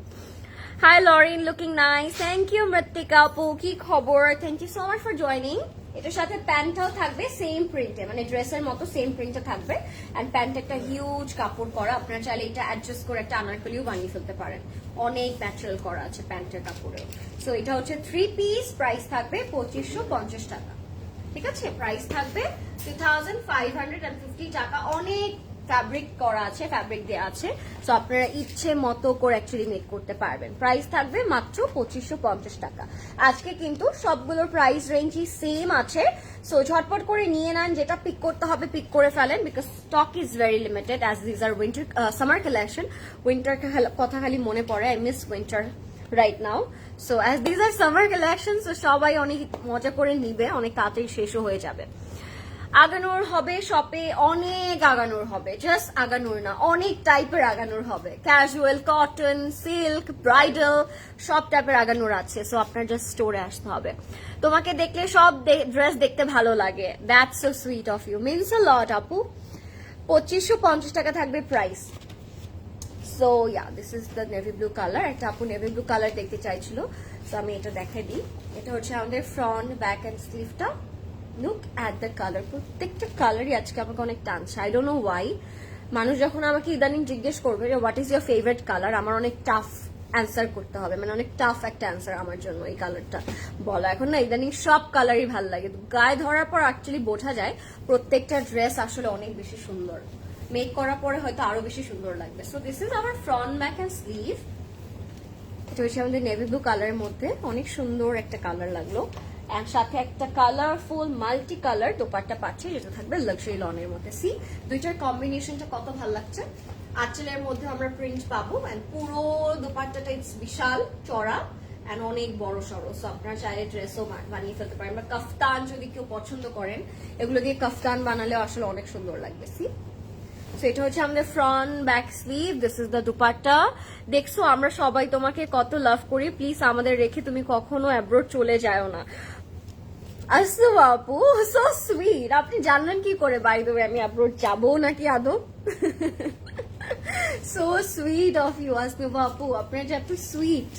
S1: Hi Lauren, looking nice. Thank you Mrittika আপু, কি খবর? Thank you so much for joining. এটার সাথে প্যান্টটাও থাকবে সেম প্রিন্টে, মানে ড্রেসের মতো সেম প্রিন্টে থাকবে। অ্যান্ড প্যান্ট একটা হিউজ কাপড় করা, আপনারা চাইলে এটা অ্যাডজাস্ট করে একটা আনারকলিও বানিয়ে ফেলতে পারেন। অনেক ন্যাচারাল করা আছে প্যান্টের কাপড়ে। সো এটা হচ্ছে 3 পিস, প্রাইস থাকবে 2550 টাকা। ঠিক আছে, প্রাইস থাকবে 2550 টাকা। অনেক ফ্যাব্রিক করা আছে, ফ্যাব্রিক দেওয়া আছে, সো আপনারা ইচ্ছে মতো করে অ্যাকচুয়ালি মেক করতে পারবেন। প্রাইস থাকবে মাত্র 2550 টাকা। আজকে কিন্তু সবগুলোর প্রাইস রেঞ্জই সেম আছে, সো ঝটপট করে নিয়ে নেন। যেটা পিক করতে হবে পিক করে ফেলেন, because stock is very limited as these are winter summer collection. Winter কথা খালি মনে পড়ে, I miss winter right now. So as these are summer collection, so সবাই অনেক মজা করে নিবে, অনেক তাড়াতাড়ি শেষও হয়ে যাবে। আগানোর হবে শপে, অনেক আগানোর হবে, জাস্ট আগানোর না, অনেক টাইপের আগানোর হবে। ক্যাজুয়াল, কটন, সিল্ক, ব্রাইডাল, সব টাইপের আগানোর আছে। সো আপনার জাস্ট স্টোরে আসতে হবে। তোমাকে দেখলে সব ড্রেস দেখতে ভালো লাগে, that's so sweet of you, means a lot আপু। 2550 টাকা থাকবে price. So yeah, this is the navy blue colour. একটা আপু নেভি ব্লু কালার দেখতে চাইছিল, সো আমি এটা দেখাই দিই। এটা হচ্ছে আমাদের ফ্রন্ট, ব্যাক অ্যান্ড স্লিভটা। লুক অ্যাট দ্য কালার, প্রত্যেকটা কালারই আজকে আমাকে অনেক টানছে। I don't know why. মানুষ যখন আমাকে ইদানিং জিজ্ঞেস করবে যে what is your favourite colour, আমার অনেক টাফ অ্যান্সার করতে হবে, মানে অনেক টাফ একটা অ্যান্সার আমার জন্য এই কালারটা বলা। এখন না ইদানিং সব কালারই ভালো লাগে, গায়ে ধরার পর অ্যাকচুয়ালি বোঝা যায় প্রত্যেকটা ড্রেস আসলে অনেক বেশি সুন্দর। মেক করার পরে হয়তো আরো বেশি সুন্দর লাগবে। So this is our front, back and sleeve. এটা হচ্ছে আমাদের নেভি ব্লু কালারের মধ্যে, অনেক সুন্দর একটা কালার লাগলো। এর সাথে একটা কালারফুল মাল্টি কালার দোপাট্টা পাচ্ছে, যেটা থাকবে লাক্সারি লনের মধ্যে। সি দুইটার কম্বিনেশনটা কত ভালো লাগছে। আঁচলের মধ্যে আমরা প্রিন্ট পাবো, এন্ড পুরো দোপাট্টাটা ইটস বিশাল চড়া এন্ড অনেক বড় সড়ো। সো আপনারা চাইলে ড্রেসও বানিয়ে ফেলতে পারেন, বা কাফতান যদি কেউ পছন্দ করেন, এগুলো দিয়ে কাফতান বানালে আসলে অনেক সুন্দর লাগবে। সি, সো এটা হচ্ছে আমাদের front, back sleeve. This is the dupatta. দেখছো আমরা সবাই তোমাকে কত লাভ করি, প্লিজ আমাদের রেখে তুমি কখনো অ্যাব্রোড চলে যাও না। আসো আপু, সো সুইট। আপনি জানলেন কি করে বাই দ্য ওয়ে আমি অ্যাব্রোড যাবো নাকি আদৌ? সো সুইট অফ ইউ আসনুবা আপু, আপনার যে এত সুইট,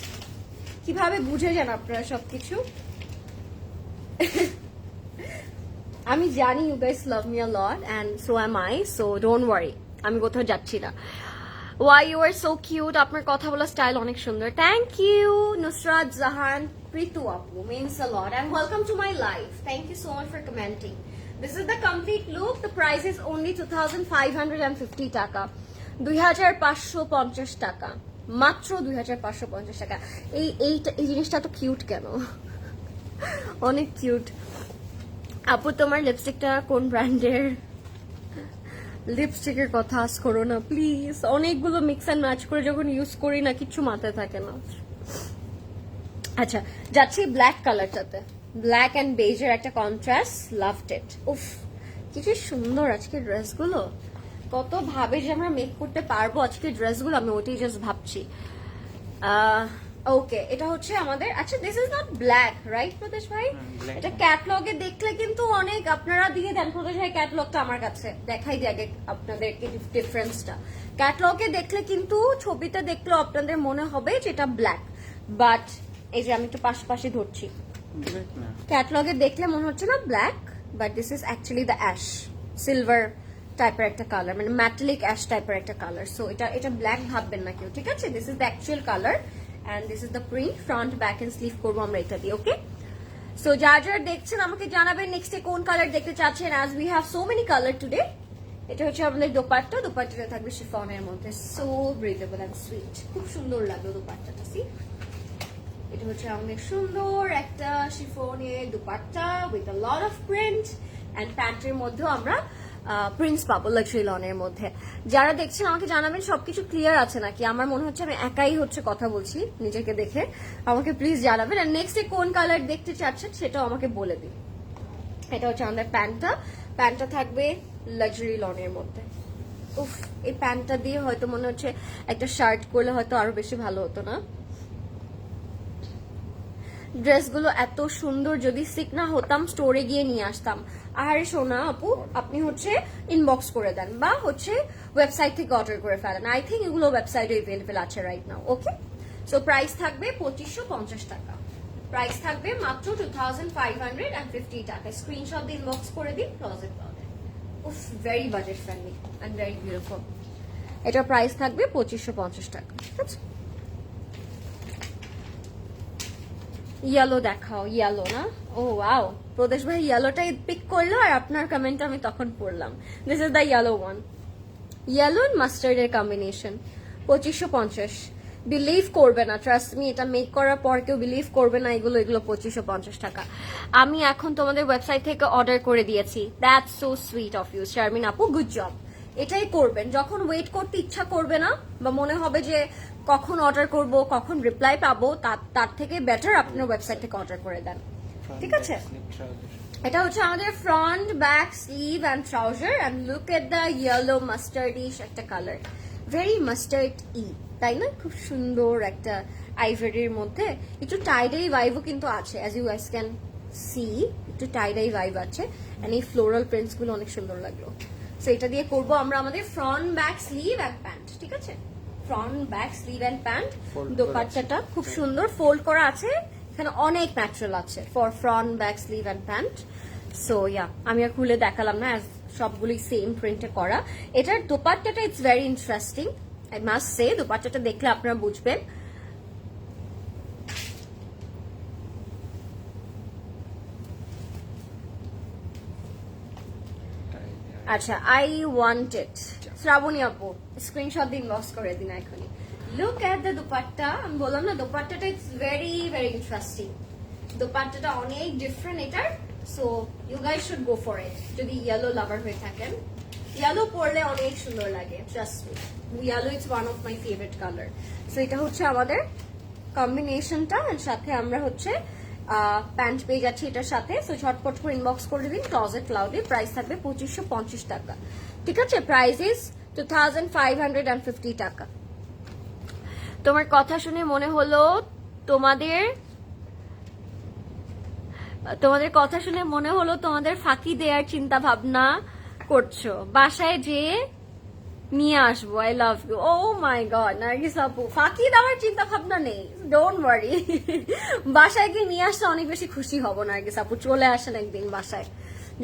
S1: কিভাবে বুঝে যান আপনারা সবকিছু। আমি জানি you guys love me a lot and so am I, so don't worry, আমি কোথাও যাচ্ছি না। Why you are so cute, আপনার কথা বলার স্টাইল অনেক সুন্দর। Thank you Nusrat Jahan Pritu Apu, means a lot, and welcome to my life. Thank you so much for commenting. This is the complete look. The price is only 2550 টাকা, 2550 টাকা, মাত্র 2550 টাকা। এই জিনিসটা তো কিউট কেন, অনেক কিউট। আপু তোমার লিপস্টিকটা কোন ব্র্যান্ডের? লিপস্টিকের কথা আজ করো না প্লিজ, অনেকগুলো মিক্স অ্যান্ড ম্যাচ করে যখন ইউজ করি না কিচ্ছু মাথায় থাকে না। আচ্ছা, যাচ্ছি ব্ল্যাক কালারটাতে, ব্ল্যাক অ্যান্ড বেজের একটা কন্ট্রাস্ট, লাভড ইট। উফ কিছু সুন্দর আজকে ড্রেসগুলো, কত ভাবে যে আমরা মেক করতে পারবো আজকে ড্রেসগুলো, আমি ওটাই জাস্ট ভাবছি। ওকে, এটা হচ্ছে আমাদের, আচ্ছা this is not black right প্রদেশ ভাই?
S2: black
S1: এটা
S2: না।
S1: ক্যাটলগে দেখলে কিন্তু অনেক, আপনারা দিয়ে দেন প্রদেশ ভাই ক্যাটলগটা আমার কাছে দেখাই দিই আগে আপনাদেরকে ডিফারেন্সটা। ক্যাটলগে দেখলে কিন্তু ছবিতে দেখলেও আপনাদের মনে হবে যে এটা ব্ল্যাক, বাট এই যে আমি একটু পাশাপাশি ধরছি,
S2: ব্ল্যাক না।
S1: ক্যাটলগে দেখলে মনে হচ্ছে না black, but this is actually the ash silver টাইপের একটা কালার, মানে ম্যাটালিক অ্যাশ টাইপের একটা কালার। সো এটা ব্ল্যাক ভাববেন না কেউ, ঠিক আছে? This is the actual colour and this is the print, front back and sleeve করবো আমরা এটা দিয়ে। ওকে, সো যারা দেখছেন আমাকে জানাবেন নেক্সটে কোন কালার দেখতে চাচ্ছেন, as we have so many colour today. এটা হচ্ছে আমাদের দোপাট্টাটা থাকবে শিফনের মধ্যে, সো ব্রিথেবল অ্যান্ড সুইট, খুব সুন্দর লাগলো দোপাট্টাটা। সি, এটা হচ্ছে আমাদের সুন্দর একটা শিফনের dupatta with a lot of print and প্যান্টের মধ্যেও আমরা প্রিন্টস পাবো লাক্সারি লনের মধ্যে। যারা দেখছেন আমাকে জানাবেন সবকিছু ক্লিয়ার আছে নাকি, আমার মনে হচ্ছে আমি একাই হচ্ছে কথা বলছি নিজেকে দেখে, আমাকে প্লিজ জানাবেন। আর নেক্সটে কোন কালার দেখতে চাচ্ছেন সেটাও আমাকে বলে দিন। এটা হচ্ছে আমাদের প্যান্টটা থাকবে লাক্সারি লনের মধ্যে। উফ, এই প্যান্টটা দিয়ে হয়তো মনে হচ্ছে একটা শার্ট করলে হয়তো আরো বেশি ভালো হতো না। ড্রেসগুলো এত সুন্দর, যদি সিক না হতাম স্টোরে গিয়ে নিয়ে আসতাম। আরে সোনা আপু, আপনি হচ্ছে ইনবক্স করে দেন বা হচ্ছে ওয়েবসাইট থেকে অর্ডার করে ফেলেন, আই থিঙ্ক এগুলো ওয়েবসাইটে অ্যাভেলেবেল আছে রাইট নাও। ওকে, সো প্রাইস থাকবে 2550 টাকা, প্রাইস থাকবে মাত্র 2550 টাকা। স্ক্রিনশট দিয়ে ইনবক্স করে দিন ক্লোজেট ক্লাউডে। উফ, very budget friendly and very beautiful. এটা প্রাইস থাকবে 2550 টাকা, ঠিক আছে? ইয়েলো দেখাও, ইয়েলো না? ও ওয়াও, প্রদেশ ভাই ইয়েলোটাই পিক করলো আর আপনার কমেন্ট আমি তখন পড়লাম। This is the yellow one, yellow and মাস্টার্ডের কম্বিনেশন, 2550। বিলিভ করবে না, ট্রাস্ট মি, এটা মেক করার পর কেউ বিলিভ করবে না এগুলো 2550 টাকা। আমি এখন তোমাদের ওয়েবসাইট থেকে অর্ডার করে দিয়েছি। That's so sweet of you Sharmin আপু, গুড জব। এটাই করবেন যখন ওয়েট করতে ইচ্ছা করবে না বা মনে হবে যে কখন অর্ডার করব, কখন রিপ্লাই পাবো, তার থেকে বেটার আপনার ওয়েবসাইট থেকে অর্ডার করে দেন, ঠিক আছে? এটা হচ্ছে আমাদের front back sleeve and trouser and look at the yellow mustardish একটা কালার, ভেরি মাস্টার্ড ই, তাই না? খুব সুন্দর একটা আইভরির মধ্যে একটু টাইডাই ভাইবও কিন্তু আছে, as you guys can see, একটু টাইডাই ভাইব আছে এন্ড এই ফ্লোরাল প্রিন্টস গুলো অনেক সুন্দর লাগলো। সো এটা দিয়ে করবো আমরা আমাদের front back sleeve and pant, ঠিক আছে? Front back sleeve and pant, দোপাট্টাটা খুব সুন্দর ফোল্ড করা আছে, এখানে অনেক ম্যাটেরিয়াল আছে for front back sleeve and pant. So yeah, আমি আর খুলে দেখালাম না, সবগুলি সেম প্রিন্টে করা। এটার দোপাট্টাটা it's very interesting, I must say, দোপাট্টাটা দেখলে আপনারা বুঝবেন। আচ্ছা, আই ওয়ান্ট ইট, শ্রাবণী আপু স্ক্রিনশট দিন, লস করে দিন এখনই। লুক এট দ্য দোপাট্টা, আমি বললাম না দোপাট্টাটা ইটস ভেরি ভেরি ইন্টারেস্টিং, দোপাট্টাটা অনেক ডিফারেন্ট এটার। So you guys should go for it যদি ইয়েলো লাভার হয়ে থাকেন। ইয়েলো পরলে অনেক সুন্দর লাগে, trust me, yellow is one of my favourite colour. So এটা হচ্ছে আমাদের কম্বিনেশনটা, সাথে আমরা হচ্ছে প্যান্ট পেয়ে যাচ্ছি এটার সাথে। সো ঝটপট করে ইনবক্স করে দিন ক্লোজেট ক্লাউডে, প্রাইস থাকবে 2550 টাকা, ঠিক আছে? প্রাইস ইজ 2550 টাকা। তোমার কথা শুনে মনে হলো তোমাদের কথা শুনে মনে হলো তোমাদের ফাঁকি দেওয়ার চিন্তা ভাবনা করছো, বাসায় যেয়ে নিয়ে আসবো। I love you. Oh my God Nargis আপু, ফাঁকি দেওয়ার চিন্তা ভাবনা নেই, ডোন্ট ওয়ারি। বাসায় গিয়ে নিয়ে আসলে অনেক বেশি খুশি হব নার্গিস আপু, চলে আসেন একদিন বাসায়,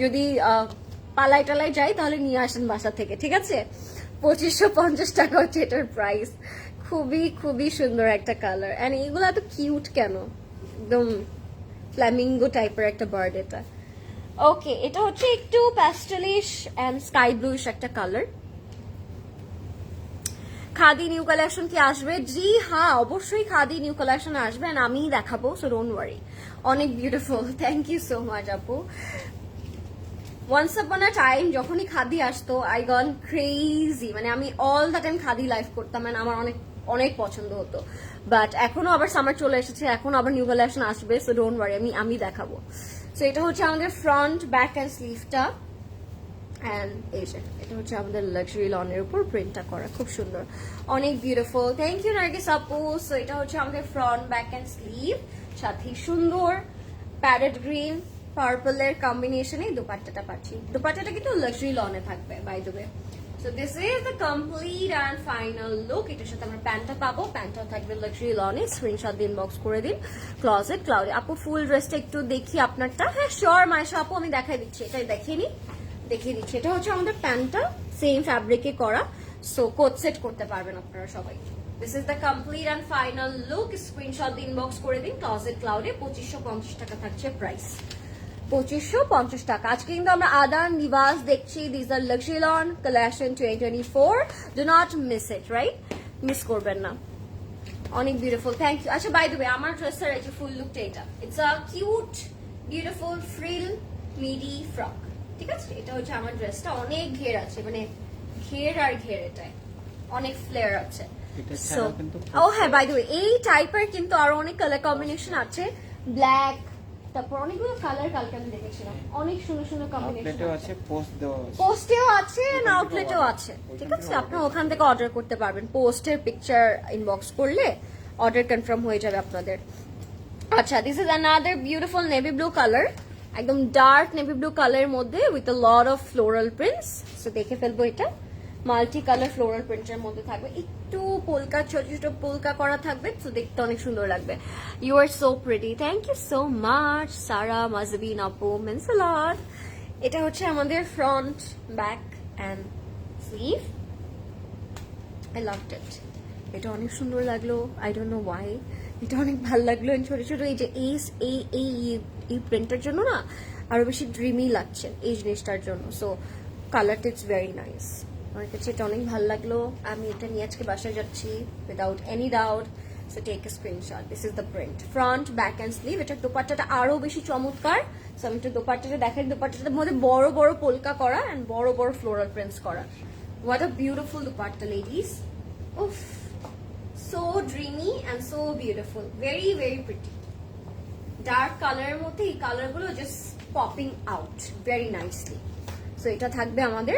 S1: যদি পালাই টালাই যাই তাহলে নিয়ে আসেন বাসা থেকে, ঠিক আছে? 2550 টাকা হচ্ছে এটার প্রাইস, খুবই খুবই সুন্দর একটা কালার এন্ড এগুলো এত কিউট কেন, একদম ফ্ল্যামিঙ্গো টাইপের একটা বার্ড এটা। ওকে, এটা হচ্ছে একটু প্যাস্টেলিশ এন্ড স্কাই ব্লুইশ একটা কালার। খাদি নিউ কালেকশন কি আসবে? জি হ্যাঁ, অবশ্যই খাদি নিউ কালেকশন আসবে এন্ড আমিই দেখাবো, সো ডোন্ট ওয়ারি। অনেক beautiful, thank you so much আপু। ওয়ান্স আপন আ টাইম যখনই খাদি আসতো আই গন ক্রেজি, মানে আমি all the time khadi live করতাম এন্ড আমার অনেক অনেক পছন্দ হতো। বাট এখনো আবার সামার চলে এসেছে, এখন আবার নিউ কালেকশন আসবে, সো ডোন্ট ওয়ারি, আমি দেখাবো। সো এটা হচ্ছে আমাদের ফ্রন্ট ব্যাক অ্যান্ড স্লিভটা, অ্যান্ড এই যে এটা হচ্ছে আমাদের লাক্সারি লনের উপর প্রিন্টটা করা, খুব সুন্দর, অনেক বিউটিফুল। থ্যাংক ইউ নার্গিস আপু। সো এটা হচ্ছে আমাদের ফ্রন্ট ব্যাক অ্যান্ড স্লিভ, সাথে সুন্দর প্যারেট গ্রিন পার্পলের কম্বিনেশনে দোপাট্টাটা পাচ্ছি। দোপাট্টাটা কিন্তু লাক্সারি লনে থাকবে by the way. So this is the complete and final look. এটার সাথে আমরা প্যান্টটা পাবো, প্যান্টটাও থাকবে লাক্সারি লনে। স্ক্রিনশট দিয়ে ইনবক্স করে দিন ক্লজেট ক্লাউডে। আপু ফুল ড্রেসটা একটু দেখি আপনারটা। হ্যাঁ শিওর মাইশা আপু, আমি দেখাই দিচ্ছি, এটাই দেখিয়ে দিচ্ছি। এটা হচ্ছে আমাদের প্যান্টটা সেম ফ্যাব্রিকে করা, সো কোট সেট করতে পারবেন আপনারা সবাই। This is the complete and final look. Screenshot দিয়ে ইনবক্স করে দিন ক্লজেট ক্লাউডে। 2550 টাকা থাকছে প্রাইস, 2550 টাকা। আজকে কিন্তু আমরা আদান নিবাস দেখছি। This are luxury lawn collection 2024। Do not miss it, right? Miss করবেন না, অনেক বিউটিফুল। Thank you. আচ্ছা বাই দ্য ওয়ে, আমার ড্রেসের এই যে ফুল লুকটা এটা, it's a cute beautiful frill midi frock, ঠিক আছে? এটা হচ্ছে আমার ড্রেসটা, অনেক ঘের আছে, মানে ঘের আর ঘের, এটাই অনেক ফ্লেয়ার আছে। So, oh হ্যাঁ বাই দ্য ওয়ে, এই টাইপের কিন্তু আরো অনেক কালার কম্বিনেশন আছে, ব্ল্যাক, তারপর অনেকগুলো কালার কালকে আমি দেখেছিলাম, অনেক সুন্দর সুন্দর কম্বিনেশন
S2: আছে, পোস্ট দেওয়া আছে,
S1: পোস্টেও আছে না আউটলেটেও আছে, ঠিক আছে? আপনি ওখান থেকে অর্ডার করতে পারবেন। পোস্টের পিকচার ইনবক্স করলে অর্ডার কনফার্ম হয়ে যাবে আপনাদের। আচ্ছা, this is another beautiful navy blue colour, একদম ডার্ক নেভি ব্লু কালারের মধ্যে with a lot of floral prints. So দেখে ফেলবো, এটা মাল্টি কালার ফ্লোরাল প্রিন্টের মধ্যে থাকবে, একটু পোলকা, ছোট ছোট পোলকা করা থাকবে, তো দেখতে অনেক সুন্দর লাগবে। You are so pretty, thank you so much Sara Mazbin আপু, মিন্স আ লট। এটা হচ্ছে আমাদের front back and sleeve. I loved it, এটা অনেক সুন্দর লাগলো, আই ডোন্ট নো ওয়াই, এটা অনেক ভালো লাগলো। ছোট ছোট এই যে এই প্রিন্টের জন্য না আরো বেশি ড্রিমি লাগছে এই জিনিসটার জন্য। সো কালারটা ইটস ভেরি নাইস, আমার কাছে এটা অনেক ভালো লাগলো। আমি এটা নিয়ে আজকে বাসায় যাচ্ছি without any doubt. So take a screenshot. This is the print, front back and sleeve. এটার দোপাট্টাটা আরো বেশি চমৎকার। সো আমি একটু দোপাট্টাটা দেখাই। দোপাট্টাটার মধ্যে বড় বড় পোলকা করা অ্যান্ড বড় বড় ফ্লোরাল প্রিন্টস করা। What a beautiful dupatta ladies, উফ, so dreamy and so beautiful, very very pretty. Dark color এর মধ্যে এই কালার গুলো just popping out very nicely. So এটা থাকবে আমাদের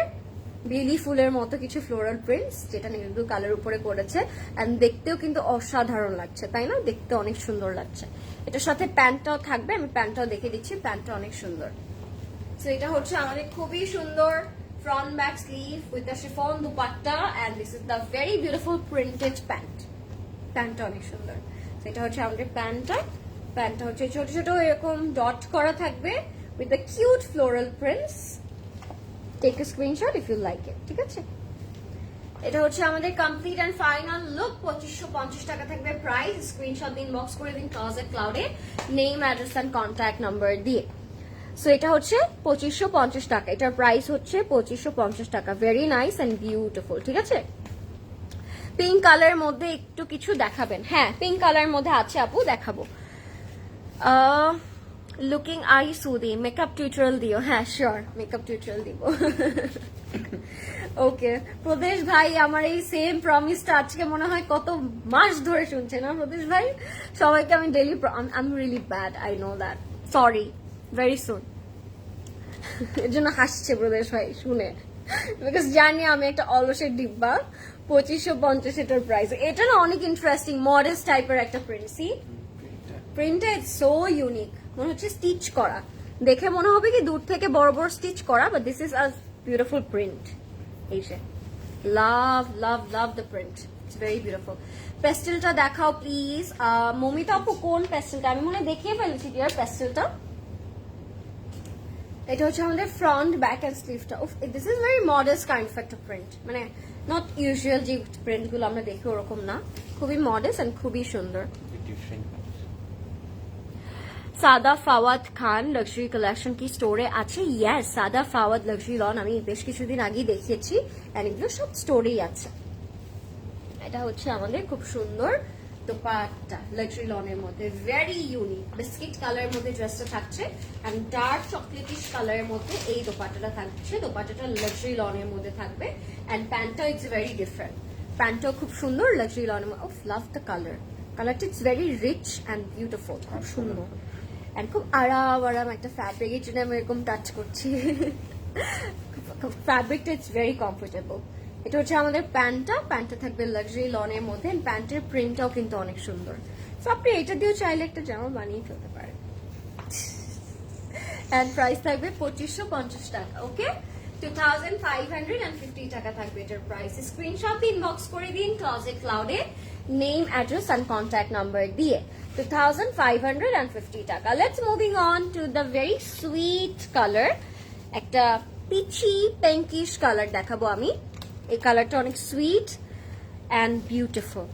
S1: বেলি ফুলের মতো কিছু ফ্লোরাল প্রিন্টস, যেটা নেভি ব্লু কালার উপরে করেছে, এন্ড দেখতেও কিন্তু অসাধারণ লাগছে, তাই না? দেখতে অনেক সুন্দর লাগছে। এটার সাথে প্যান্টটাও থাকবে, আমি প্যান্টটাও দেখে দিচ্ছি, প্যান্টটা অনেক সুন্দর। সো এটা হচ্ছে আমাদের খুবই সুন্দর front back sleeve with the chiffon dupatta, and this is the very beautiful printed pant. প্যান্টটা অনেক সুন্দর। সেটা হচ্ছে আমাদের প্যান্টটা হচ্ছে ছোট ছোট এরকম ডট করা থাকবে with the cute floral prints. Take a screenshot if you like it, ঠিক আছে? এটা হচ্ছে আমাদের কমপ্লিট এন্ড ফাইনাল লুক। 2550 টাকা থাকবে প্রাইস। স্ক্রিনশট দিন, ইনবক্স করে দিন ক্লজেট ক্লাউডে name, address and contact number দিয়ে। সো এটা হচ্ছে 2550 টাকা, এটার প্রাইস হচ্ছে 2550 টাকা। ভেরি নাইস এন্ড বিউটিফুল, ঠিক আছে? পিঙ্ক কালারের মধ্যে একটু কিছু দেখাবেন? হ্যাঁ, পিঙ্ক কালারের মধ্যে আছে আপু, দেখাবো। লুকিং আই সুদি, মেকআপ টিউটোরিয়াল দিও। হ্যাঁ শিওর, মেকআপ টিউটোরিয়াল দিব। ওকে প্রদেশ ভাই, আমার এই সেম প্রমিসটা আজকে মনে হয় কত মাস ধরে শুনছে না প্রদেশ ভাই? সবাইকে আমি daily, I am really bad, I know that, sorry, very soon. এর জন্য হাসছে প্রদেশ ভাই শুনে, বিকজ জানি আমি একটা অলসের ডিব্বা। 2550 এটার প্রাইস। এটা না অনেক ইন্টারেস্টিং মডেস্ট টাইপের একটা প্রিন্ট। সি প্রিন্টটা ইটস সো ইউনিক, মনে হচ্ছে স্টিচ করা, দেখে মনে হবে কি দূর থেকে বড় বড় স্টিচ করা, but this is a beautiful print. এই যে love love love the print, it's very beautiful. পেস্টেলটা দেখাও প্লিজ। মমিতা আপু কোন পেস্টেলটা? আমি মনে দেখিয়ে ফেলেছি ডিয়ার পেস্টেলটা। এটা হচ্ছে আমাদের ফ্রন্ট ব্যাক এন্ড স্লিভটা। This is very modest kind of একটা প্রিন্ট, মানে নট ইউজুয়াল যে প্রিন্ট গুলো আমরা দেখি ওরকম না, খুবই মডেস্ট এন্ড খুবই সুন্দর। সাদা ফাওয়াদ খান লাক্সারি কালেকশন কি স্টোরে আছে? ইয়েস, সাদা ফাওয়াদ লাক্সারি লন আমি বেশ কিছুদিন আগেই দেখিয়েছি, এন্ড এগুলো সব স্টোরেই আছে। এটা হচ্ছে আমাদের খুব সুন্দর দোপাট্টা লাক্সারি লনের মধ্যে, ভেরি ইউনিক বিস্কিট কালারের মধ্যে ড্রেসটা থাকছে, এন্ড ডার্ক চকলেটিশ কালারের মধ্যে এই দোপাট্টাটা থাকছে। দোপাট্টাটা লাক্সারি লনের মধ্যে থাকবে, এন্ড প্যান্টটা ইটস ভেরি ডিফারেন্ট। প্যান্টটাও খুব সুন্দর লাক্সারি লনের মধ্যে। লাভ দ্য কালার, কালারটা it's very rich and beautiful, খুব সুন্দর, এন্ড খুব আরাম একটা ফ্যাব্রিক। এর জন্য আমি এরকম টাচ করছি। ফ্যাব্রিকটা ইটস ভেরি কমফোর্টেবল। এটা হচ্ছে আমাদের প্যান্টটা থাকবে লাক্সারি লনের মধ্যে, প্যান্টের প্রিন্টটাও কিন্তু অনেক সুন্দর। সো আপনি এটা দিয়েও চাইলে একটা জামা বানিয়ে ফেলতে পারেন। এন্ড প্রাইস থাকবে 2550 টাকা। ওকে, 2550 টাকা থাকবে এটার প্রাইস। স্ক্রিনশট ইনবক্স করে দিন ক্লজেট ক্লাউডে name, address and contact number দিয়ে। 2550 টাকা। Let's moving on to the very sweet colour, একটা পিচি পিঙ্কিশ কালার দেখাবো আমি। এই কালারটা অনেক সুইট অ্যান্ড বিউটিফুল,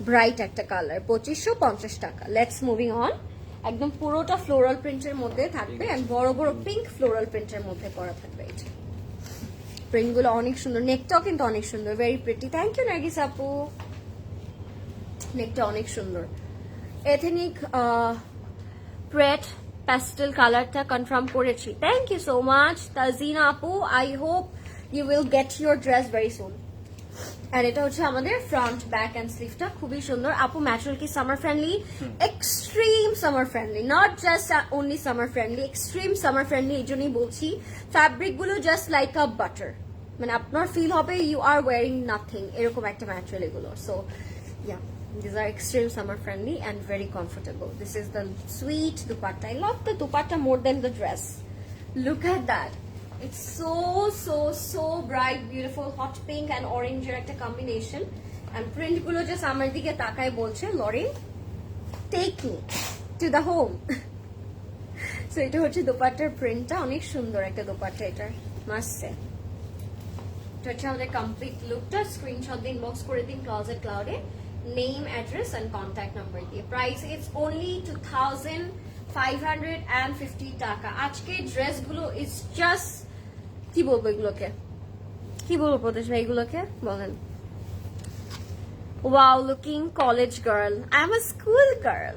S1: ব্রাইট একটা কালার। 2550 টাকা। Let's moving on. একদম পুরোটা ফ্লোরাল প্রিন্টের মধ্যে থাকবে এন্ড বড় বড় পিঙ্ক ফ্লোরাল প্রিন্টের মধ্যে করা থাকবে। এটা প্রিন্টগুলো অনেক সুন্দর, নেকটাও কিন্তু অনেক সুন্দর, very pretty. Thank you Nargis আপু, নেকটা অনেক সুন্দর। এথনিক প্রেট প্যাস্টেল কালারটা কনফার্ম করেছি। Thank you so much Tazina আপু, I hope you will get your dress very soon. আর এটা হচ্ছে আমাদের ফ্রন্ট ব্যাক এন্ড স্লিভটা খুবই সুন্দর। আপু ম্যাটেরিয়াল কি summer friendly? Extreme summer friendly, not just only summer friendly, extreme summer friendly. এই জন্যই বলছি ফ্যাব্রিক গুলো জাস্ট লাইক আ বাটার, মানে আপনার ফিল হবে ইউ আর ওয়ারিং নাথিং, এরকম একটা ম্যাটেরিয়াল এগুলো। So yeah, these are extreme summer friendly and very comfortable. This is the sweet dupatta. I love the dupatta more than the dress. Look at that. It's so bright, beautiful, hot pink and orange এর একটা combination. And print গুলো just আমার দিকে তাকায় বলছে, Lauren take me to the home. So এটা হচ্ছে দুপাট্টার প্রিন্টটা, অনেক সুন্দর একটা দুপাট্টা এটা, মাস্ট সে। এটা হচ্ছে আমাদের কমপ্লিট লুকটা। স্ক্রিনশট দিন, ইনবক্স করে দিন ক্লজেট ক্লাউডে name, address and contact number দিয়ে। প্রাইস ইটস অনলি 2550 টাকা। আজকে ড্রেসগুলো ইজ জাস্ট, কি বলবো এগুলোকে, কি বলবো প্রদেশ ভাই এগুলোকে বলেন? Wow, looking college girl. I'm a school girl.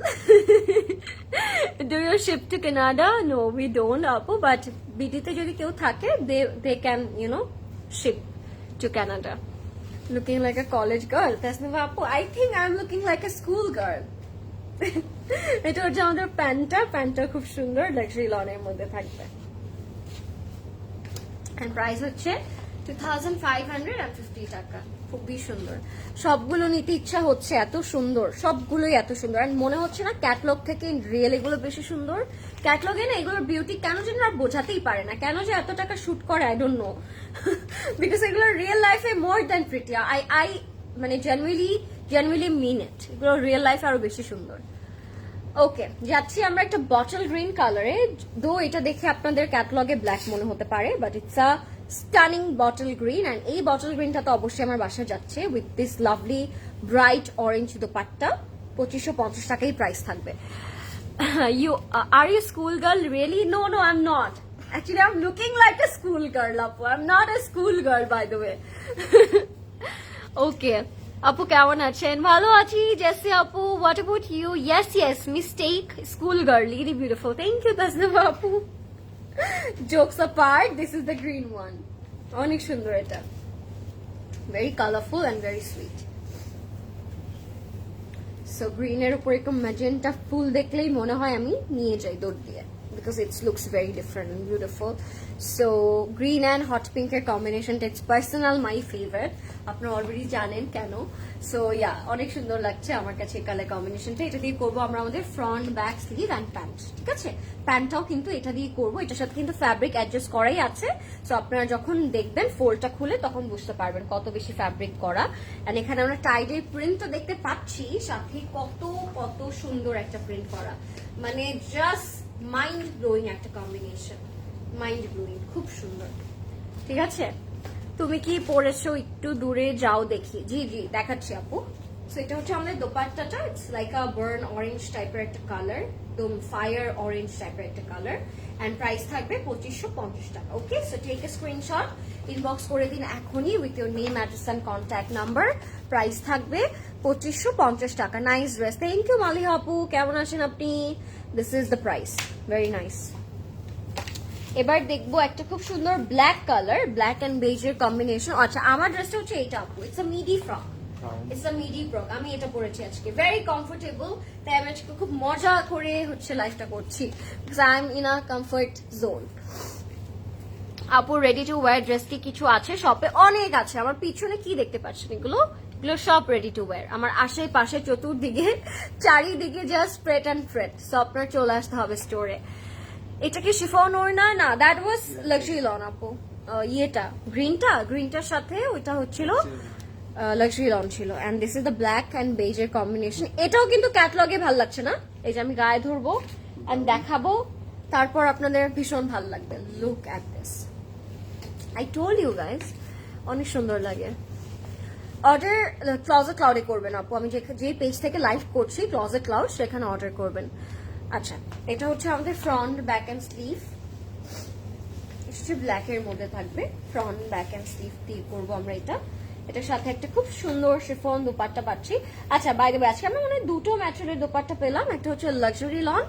S1: Do you ship to Canada? No, we don't, Apu, but BT-te jodi keu thake, they can, you know, ship to Canada. Looking like a college girl. Tasniva Apu, I think I'm looking like a school girl. এটা হচ্ছে আমাদের প্যান্টটা খুব সুন্দর, luxury লনের মধ্যে থাকবে। And price হচ্ছে 2550 টাকা। খুবই সুন্দর, সবগুলো নিতে ইচ্ছা হচ্ছে, এত সুন্দর, সবগুলোই এত সুন্দর। আর মনে হচ্ছে না ক্যাটলগ থেকে রিয়েল এগুলো বেশি সুন্দর। ক্যাটলগে না এগুলোর বিউটি কেন যেন আর বোঝাতেই পারে না, কেন যে এত টাকা শুট করে আই ডোন্ট নো, বিকজ এগুলো রিয়েল লাইফে মোর দ্যান প্রিটি। আই মানে জেনুইনলি মিন ইট, এগুলো রিয়েল লাইফে আরো বেশি সুন্দর। ওকে, যাচ্ছি আমরা একটা বটল গ্রিন কালারে। দো এটা দেখে আপনাদের ক্যাটালগে ব্ল্যাক মনে হতে পারে, but it's a stunning bottle green. And এই বটল গ্রিনটা তো অবশ্যই আমার বাসায় যাচ্ছে with this lovely bright orange dupatta. 2550 টাকাই প্রাইস থাকবে। Are you school girl really? No, I'm not. Actually, I'm looking like a school girl, Apu. I'm not a school girl, by the way. Okay. আপু কেমন আছেন? ভালো আছি Jessie আপু, what about you? Yes mistake, school girl, really beautiful. Thank you Tasnima আপু। Jokes apart, this is the green one, অনেক সুন্দর এটা, very colourful and very sweet. So গ্রিনের উপর এরকম ম্যাজেন্টা ফুল দেখলেই মনে হয় আমি নিয়ে যাই দৌড় দিয়ে, because it looks very different and beautiful. So green and hot pink এর combination, it's personal my favorite, আপনারা অলরেডি জানেন কেন। সো ইয়া, অনেক সুন্দর লাগছে আমার কাছে এই কালার কম্বিনেশনটা। এটা দিয়ে করবো আমরা আমাদের front, back, sleeve and pant, ঠিক আছে? প্যান্টটাও কিন্তু এটা দিয়ে করবো, এটার সাথে কিন্তু ফ্যাব্রিক অ্যাডজাস্ট করাই আছে। সো আপনারা যখন দেখবেন ফোল্ডটা খুলে তখন বুঝতে পারবেন কত বেশি ফ্যাব্রিক করা। এন্ড এখানে আমরা টাইডের প্রিন্টটা দেখতে পাচ্ছি, সাথে কত সুন্দর একটা প্রিন্ট করা, মানে জাস্ট মাইন্ড ব্লোয়িং একটা কম্বিনেশন, মাইন্ড ব্লোয়িং, খুব সুন্দর। ঠিক আছে, তুমি কি পরেছো? একটু দূরে যাও দেখি। জি দেখাচ্ছি আপু। সো এটা হচ্ছে আমাদের দোপাট্টাটা, it's like a burn orange টাইপের একটা কালার, একদম ফায়ার অরেঞ্জ টাইপের একটা কালার। এন্ড প্রাইস থাকবে 2550 টাকা। Okay, so take a screenshot, inbox করে দিন এখনই with your name, address and contact number. Price থাকবে 2550 টাকা। Nice dress, thank you Maliha আপু, কেমন আছেন আপনি? This is the price, very nice. এবার দেখবো একটা খুব সুন্দর ব্ল্যাক কালার, ব্ল্যাক এন্ড বেজের কম্বিনেশন। আচ্ছা, আমার ড্রেসটা হচ্ছে এইটা আপু, it's a midi frock, it's a midi frock. আমি এটা পরেছি আজকে, ভেরি কমফোর্টেবল। তাই আমি আজকে খুব মজা করে হচ্ছে লাইফটা করছি, because I M in a comfort zone. আপু রেডি টু ওয়্যার ড্রেস কি কিছু আছে শপে? অনেক আছে। আমার পিছনে কি দেখতে পাচ্ছেন এগুলো সব রেডি টু ওয়্যার। আমার আশেপাশে চতুর্দিকে চারিদিকে just spread and Fred. So আপনার চলে আসতে হবে স্টোরে। এটা কি শিফন ওড়না? না, দ্যাট ওয়াজ লাক্সারি লন আপু। ইয়েটা গ্রিনটার সাথে ওইটা হচ্ছিল লাক্সারি লন ছিল। And this is the black and বেজের কম্বিনেশন। এটাও কিন্তু ক্যাটলগে ভাল লাগছে না? এই যে আমি গায়ে ধরবো এন্ড দেখাবো, তারপর আপনাদের ভীষণ ভালো লাগবে। Look at this, I told you guys, অনেক সুন্দর লাগে। অর্ডার ক্লজেট ক্লাউডে করবেন আপু। আমি যে পেজ থেকে লাইভ করছি ক্লজেট ক্লাউড, সেখানে অর্ডার করবেন। আচ্ছা, এটা হচ্ছে আমাদের front back and sleeve. Black এর মধ্যে থাকবে, ফ্রন্ট ব্যাক অ্যান্ড স্লিভ দিয়ে করবো আমরা এটা। এটার সাথে একটা খুব সুন্দর শিফন দুপাট্টা পাচ্ছি। আচ্ছা, বাই দ্য ওয়ে আজকে আমরা মানে দুটো ম্যাটেরিয়ালের দুপাট্টা পেলাম। একটা হচ্ছে লাক্সারি লন,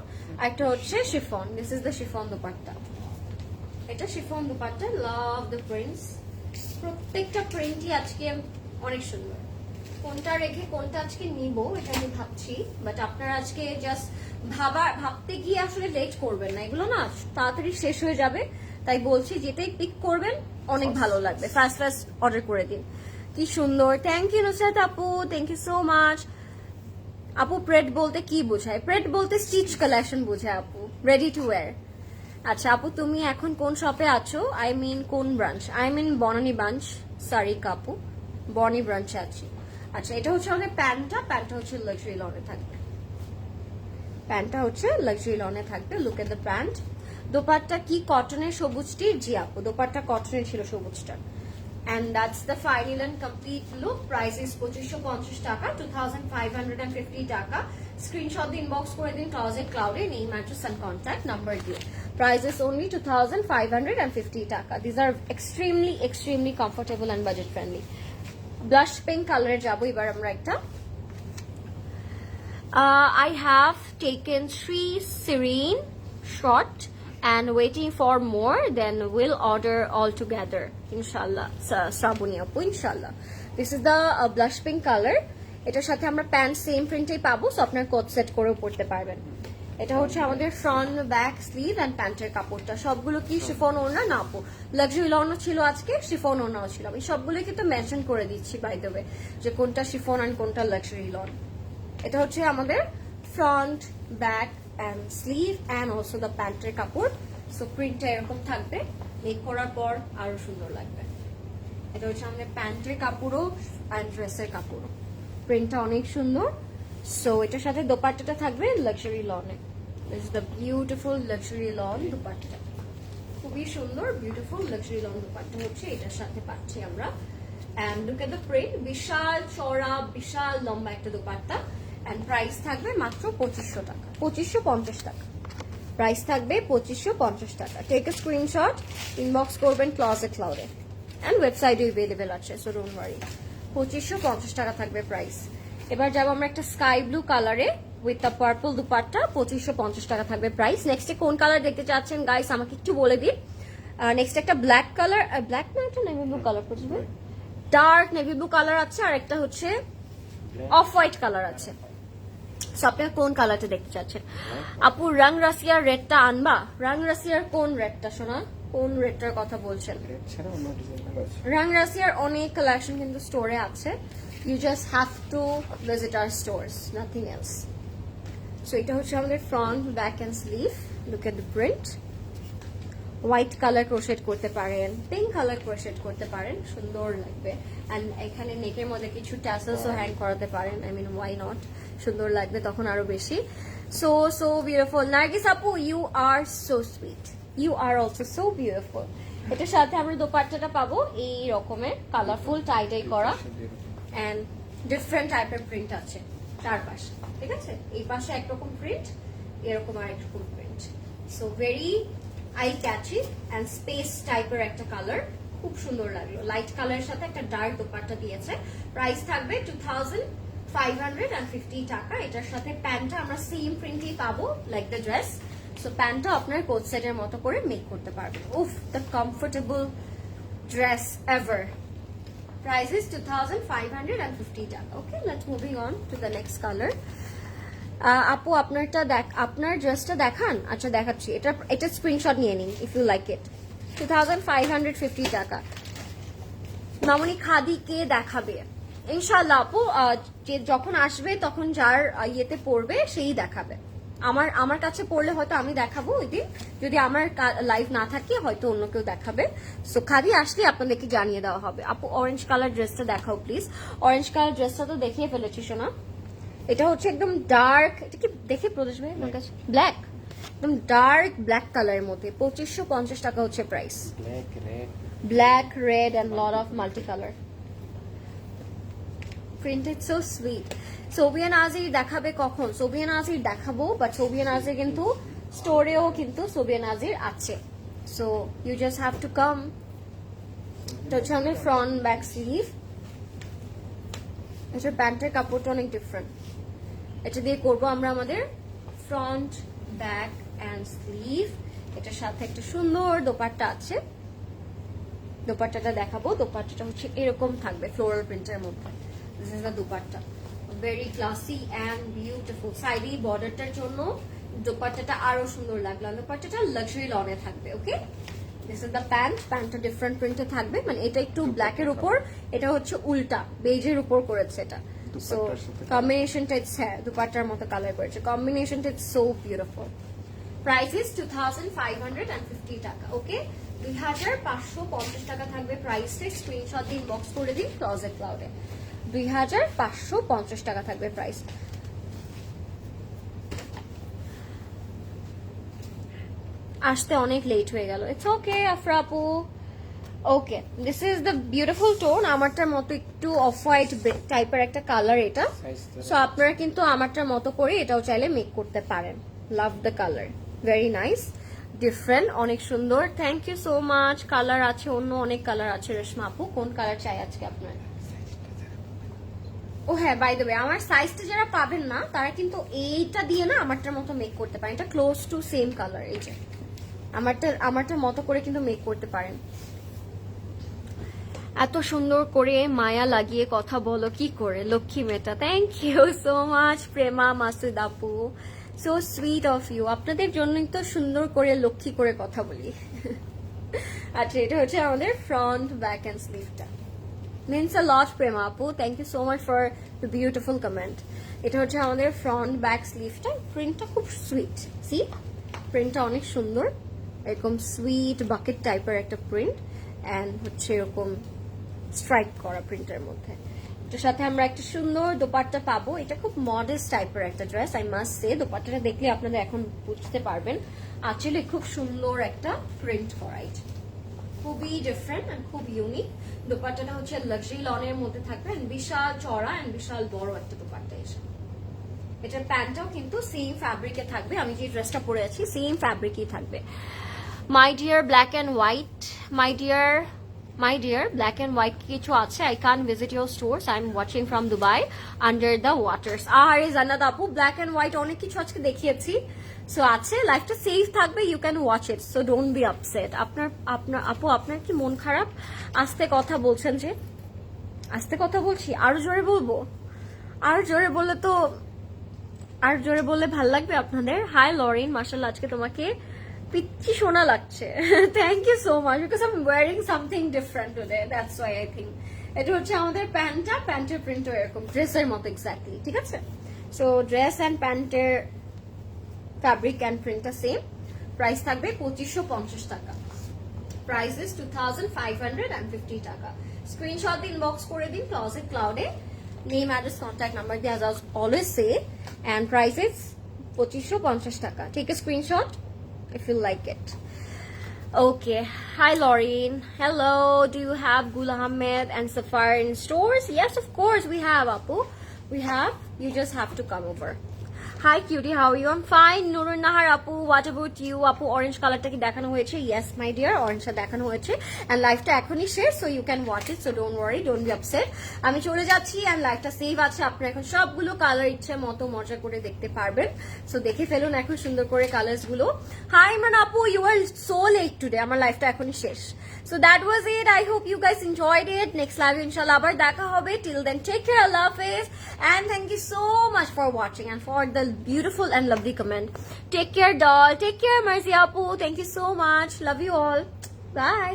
S1: একটা হচ্ছে chiffon. This is the chiffon dupatta. এটা chiffon dupatta. Love the prints. প্রত্যেকটা প্রিন্টই আজকে অনেক সুন্দর। কোনটা রেখে কোনটা আজকে নিব এটা আমি ভাবছি, বাট আপনারা আজকে জাস্ট ভাবতে গিয়ে আসলে লেট করবেন না। এগুলো না তাড়াতাড়ি শেষ হয়ে যাবে, তাই বলছি যেটাই পিক করবেন অনেক ভালো লাগবে। ফার্স্ট অর্ডার করে দিন। কি সুন্দর। থ্যাংক ইউ নুসরাত আপু, থ্যাংক ইউ সো মাচ। আপু প্রেড বলতে কি বোঝায়? প্রেড বলতে স্টিচ কালেকশন বোঝায় আপু, রেডি টু ওয়্যার। আচ্ছা আপু, তুমি এখন কোন শপে আছো? আই মিন কোন branch? I mean Banani branch. Sorry কাপু, বনি ব্রাঞ্চে আছি। আচ্ছা, এটা হচ্ছে আমাদের প্যান্টটা হচ্ছে লাক্সারি লনে থাকবে। প্যান্টটা হচ্ছে লাক্সারি লনে থাকবে। Look at the pant. Dupatta কি কটনের সবুজটির? জি আপু, দোপাট্টা কটনের ছিল সবুজটা। And that's the final and complete look. Price is 2550 টাকা, 2550 টাকা। স্ক্রিনশট দিয়ে ইনবক্স করে দিন ক্লজেট ক্লাউডে, name address and contact number দিয়ে। Price is only 2550 টাকা। These are extremely comfortable and budget friendly. Blush pink কালারে যাবো এবার আমরা একটা। I have taken 3 serene short and waiting for more, then we'll order all together inshallah. Shrabani আপু, inshallah. This is the blush pink color. এটার সাথে আমরা pant same প্রিন্টেই পাবো, সো আপনার কোট সেট করেও পড়তে পারবেন। এটা হচ্ছে আমাদের ফ্রন্ট ব্যাক স্লিভ এন্ড প্যান্টের কাপড়টা। সবগুলো কি শিফন ওড়না? না আপু, লাক্সারি লনও ছিল আজকে, শিফন ওড়নাও ছিল। আমি সবগুলো কিন্তু মেনশন করে দিচ্ছি বাই দ্য ওয়ে, যে কোনটা শিফন এন্ড কোনটা লাক্সারি লন। এটা হচ্ছে আমাদের front back and sleeve and also the প্যান্টের কাপড়। সো প্রিন্টটা এরকম থাকবে, মেক করার পর আরো সুন্দর লাগবে। এটা হচ্ছে আমাদের প্যান্টের কাপড়ও অ্যান্ড ড্রেসের কাপড়ও। প্রিন্টটা অনেক সুন্দর। সো এটার সাথে দোপাট্টাটা থাকবে লাক্সারি লনে। This is the beautiful luxury lawn dupatta. খুবই সুন্দর বিউটিফুল লাক্সারি লন দোপাট্টা হচ্ছে এটার সাথে পাচ্ছি আমরা। And look at the print, বিশাল চওড়া বিশাল লম্বা একটা দোপাট্টা। অ্যান্ড প্রাইস থাকবে মাত্র 2500 টাকা, 2550 টাকা। প্রাইস থাকবে 2550 টাকা। টেক এ স্ক্রিনশট, ইনবক্স করবেন ক্লজেট ক্লাউডে, অ্যান্ড ওয়েবসাইটে অ্যাভেলেবেল আছে, সো ডোন্ট ওয়ারি। 2550 টাকা থাকবে প্রাইস। এবার যাবো আমরা একটা স্কাই ব্লু কালারে উইথ দ্য পার্পল দুপাট্টা, 2550 টাকা থাকবে প্রাইস। নেক্সটে কোন কালার দেখতে চাচ্ছেন গাইস আমাকে একটু বলে দিন। নেক্সট একটা ব্ল্যাক কালার, ব্ল্যাক না একটা নেভি ব্লু কালার পড়বে, ডার্ক নেভি ব্লু কালার আছে, আর একটা হচ্ছে অফ হোয়াইট কালার আছে। সো আপনারা কোন কালারটা দেখতে চাচ্ছেন? আপু রাং রাশিয়ার রেডটা আনবা? রাং রাশিয়ার কোন রেডটা শোনা? কোন রেডটার কথা বলছেন? রাং রাশিয়ার অনেক কালেকশন কিন্তু স্টোরে আছে। You just have to visit our stores, nothing else. So এটা হচ্ছে আমাদের front back and sleeve. Look at the print. White colour crochet করতে পারেন, পিঙ্ক কালার ক্রোশেট করতে পারেন, সুন্দর লাগবে। অ্যান্ড এখানে নেকের মধ্যে কিছু ট্যাসেলসও হ্যাং করাতে পারেন। আই মিন ওয়াই নট, সুন্দর লাগবে তখন আরো বেশি। So so beautiful. নার্গিস আপু, you are so sweet, you are also so beautiful. এটার সাথে আমরা দোপাট্টাটা পাবো এই রকমের কালারফুল টাই করা, অ্যান্ড ডিফারেন্ট টাইপের প্রিন্ট আছে চারপাশে, ঠিক আছে? এই পাশে একরকম প্রিন্ট, এরকম আর একরকম print. So very eye catchy and space টাইপের একটা কালার, খুব সুন্দর লাগলো। লাইট কালারের সাথে একটা ডার্ক দোপাট্টা দিয়েছে। প্রাইস থাকবে 2550 টাকা। এটার সাথে প্যান্টটা আমরা সেম প্রিন্টেই পাবো লাইক দ্য ড্রেস। সো প্যান্টটা আপনার কোট সেটের মতো করে মেক করতে পারবেন। উফ, the comfortable dress ever. Price is 2550 টাকা। Okay, let's moving on to the next colour. আপু আপনার ড্রেসটা দেখান। আচ্ছা দেখাচ্ছি, এটা স্ক্রিনশট নিয়ে নিন ইফ ইউ লাইক ইট। 2550 টাকা। মামনি খাদি কে দেখাবে? ইনশাআল্লাহ আপু, যে যখন আসবে তখন যার ইয়েতে পড়বে সেই দেখাবে। আমার কাছে পড়লে হয়তো আমি দেখাবো ওই দিন, যদি আমার লাইভ না থাকে হয়তো অন্য কেউ দেখাবে। সো খাদি আসলে আপনাদেরকে জানিয়ে দেওয়া হবে। আপু অরেঞ্জ কালার ড্রেসটা দেখাও প্লিজ। অরেঞ্জ কালার ড্রেসটা তো দেখিয়ে ফেলেছি শোনা। এটা হচ্ছে একদম ডার্ক, এটা কি দেখে প্রদেশ ভাই আমার কাছে, ব্ল্যাক, একদম ডার্ক ব্ল্যাক কালারের মধ্যে 2550 টাকা হচ্ছে price. Black, red and lot of multi colour. Printed so sweet. সোবিয়ান আজির দেখাবে কখন? সোবিয়ান আজির দেখাবো, বাট সোবিয়ান আজির কিন্তু স্টোরেও কিন্তু সোবিয়ান আজির আছে। So you just have to come. এটা হচ্ছে আমাদের ফ্রন্ট ব্যাক স্লিভ। এটা প্যান্টের কাপড়টা অনেক ডিফারেন্ট। এটা দিয়ে করবো আমরা আমাদের ফ্রন্ট ব্যাক অ্যান্ড স্লিভ। এটার সাথে একটা সুন্দর দোপাট্টা আছে, দোপাট্টাটা দেখাবো। দোপাট্টাটা হচ্ছে এরকম থাকবে ফ্লোরাল প্রিন্টের মধ্যে। This is the dupatta, very classy and beautiful. সাইডে বর্ডারটার জন্য দোপাট্টাটা আরো সুন্দর লাগলো। দোপাট্টাটা লাক্সারি লনে থাকবে। ওকে, দিস ইজ দ্য প্যান্ট। প্যান্টটা ডিফারেন্ট প্রিন্টে থাকবে, মানে এটা একটু ব্ল্যাকের উপর, এটা হচ্ছে উল্টা বেজের উপর করেছে এটা। সো কম্বিনেশনটা ইটস, হ্যাঁ দুপাট্টার মতো কালার করেছে। কম্বিনেশনটা it's so beautiful. Price is 2550 টাকা। ওকে, 2550 টাকা থাকবে প্রাইসটা। স্ক্রিনশট দিন, বক্স করে দিন ক্লোজেট ক্লাউডে। 2550 টাকা থাকবে প্রাইস। আসতে অনেক লেট হয়ে গেল, ইটস ওকে আফরা আপু। Okay, this is the beautiful tone. আমারটার মতো একটু অফ হোয়াইট টাইপের একটা কালার এটা। সো আপনারা কিন্তু আমারটার মতো করে এটাও চাইলে মেক করতে পারেন। Love the colour, very nice, different, অনেক সুন্দর। Thank you so much. Colour আছে, অন্য অনেক কালার আছে রেশমা আপু। কোন কালার চাই আজকে আপনার? ও হ্যাঁ, বাই দ্য ওয়ে, আমার সাইজটা যারা পাবেন না তারা কিন্তু এইটা দিয়ে না আমারটার মতো মেক করতে পারেন। এটা ক্লোজ টু সেম কালার। এই যে আমারটার মতো করে কিন্তু মেক করতে পারেন। এত সুন্দর করে মায়া লাগিয়ে কথা বলো কি করে, লক্ষ্মী মেটা। Thank you so much Prema Masud আপু, সো সুইট অফ ইউ। আপনাদের জন্যই তো সুন্দর করে লক্ষ্মী করে কথা বলি। আচ্ছা, এটা হচ্ছে আমাদের ফ্রন্ট ব্যাক এন্ড স্লিভটা। মিনস আ লট প্রেমা আপু, thank you so much for the beautiful comment. এটা হচ্ছে আমাদের ফ্রন্ট ব্যাক স্লিভটা। প্রিন্টটা খুব সুইট, সি প্রিন্টটা অনেক সুন্দর, এরকম সুইট বাকেট টাইপের একটা প্রিন্ট অ্যান্ড হচ্ছে এরকম স্ট্রাইক করা প্রিন্টের মধ্যে। এটার সাথে আমরা একটা সুন্দর দোপাট্টা পাবো। এটা খুব মডেস্ট টাইপের একটা ড্রেস, আই মাস্ট সে। দোপাট্টাটা দেখলে আপনারা এখন বুঝতে পারবেন। আসলে খুব সুন্দর একটা প্রিন্ট করা, এটা খুবই ডিফারেন্ট এন্ড খুব ইউনিক। দোপাট্টাটা হচ্ছে লাক্সারি লনের মধ্যে থাকবে, বিশাল চড়া এন্ড বিশাল বড় একটা দোপাট্টা এসে। এটার প্যান্টটাও কিন্তু সেম ফ্যাব্রিকে থাকবে, আমি যে ড্রেসটা পরে আছি সেম ফ্যাব্রিকই থাকবে। My dear black and white, my dear black and white কিছু আছে? I can visit your stores, I am watching from Dubai under the waters. আর জান্নাত আপু, ব্ল্যাক অ্যান্ড হোয়াইট অনেক কিছু আজকে দেখিয়েছি। সো আছে, লাইফটা সেফ থাকবে, you can watch it, so don't be upset. আপনার আপু, আপনার কি মন খারাপ? আস্তে কথা বলছেন যে? আস্তে কথা বলছি, আরো জোরে বলবো? আরো জোরে বললে তো, আর জোরে বললে ভাল লাগবে আপনাদের। হাই লরিন, মাশাআল্লাহ আজকে তোমাকে পিচ্চি সোনা লাগছে। Thank you so much, because I am wearing something different today, that's why I think. এটা হচ্ছে আমাদের প্যান্টটা, প্যান্টের প্রিন্টও এরকম ড্রেসের মতো এক্স্যাক্টলি, ঠিক আছে? সো ড্রেস অ্যান্ড প্যান্টের ফ্যাব্রিক অ্যান্ড প্রিন্টটা সেম। প্রাইস থাকবে 2550 টাকা। প্রাইস ইজ 2550 টাকা। স্ক্রিনশট দিন, ইনবক্স করে দিন ক্লোজেট ক্লাউডে। নেম, অ্যাড্রেস, কন্ট্যাক্ট নাম্বার দিয়ে, as always say, and price is 2550 টাকা। Take a screenshot if you like it. Okay. Hi Laureen. Hello. Do you have Gul Ahmed and Safar in stores? Yes, of course we have, Apu. We have. You just have to come over. Hi cutie, how are you? I'm fine. Nurun Nahar Apu, what about you? Apu, orange কালারটা কি দেখানো হয়েছে? Yes my dear, orangeটা দেখানো হয়েছে and লাইভটা এখনই share, so you can watch it, so don't worry, don't be upset. আমি চলে যাচ্ছি and লাইভটা সেভ আছে, আপনারা এখন সবগুলো কালার ইচ্ছে মতো মজা করে দেখতে পারবেন। So দেখে ফেলুন এখন সুন্দর করে কালার্স গুলো। Hi man Apu, you are so late today. আমার লাইভটা এখনই শেষ। So that was it. I hope you guys enjoyed it. Next live inshallah আবার দেখা হবে। Till then take care, Allah Hafiz, and thank you so much for watching and for the beautiful and lovely comment. Take care doll, take care Marzi Apu, thank you so much, love you all, by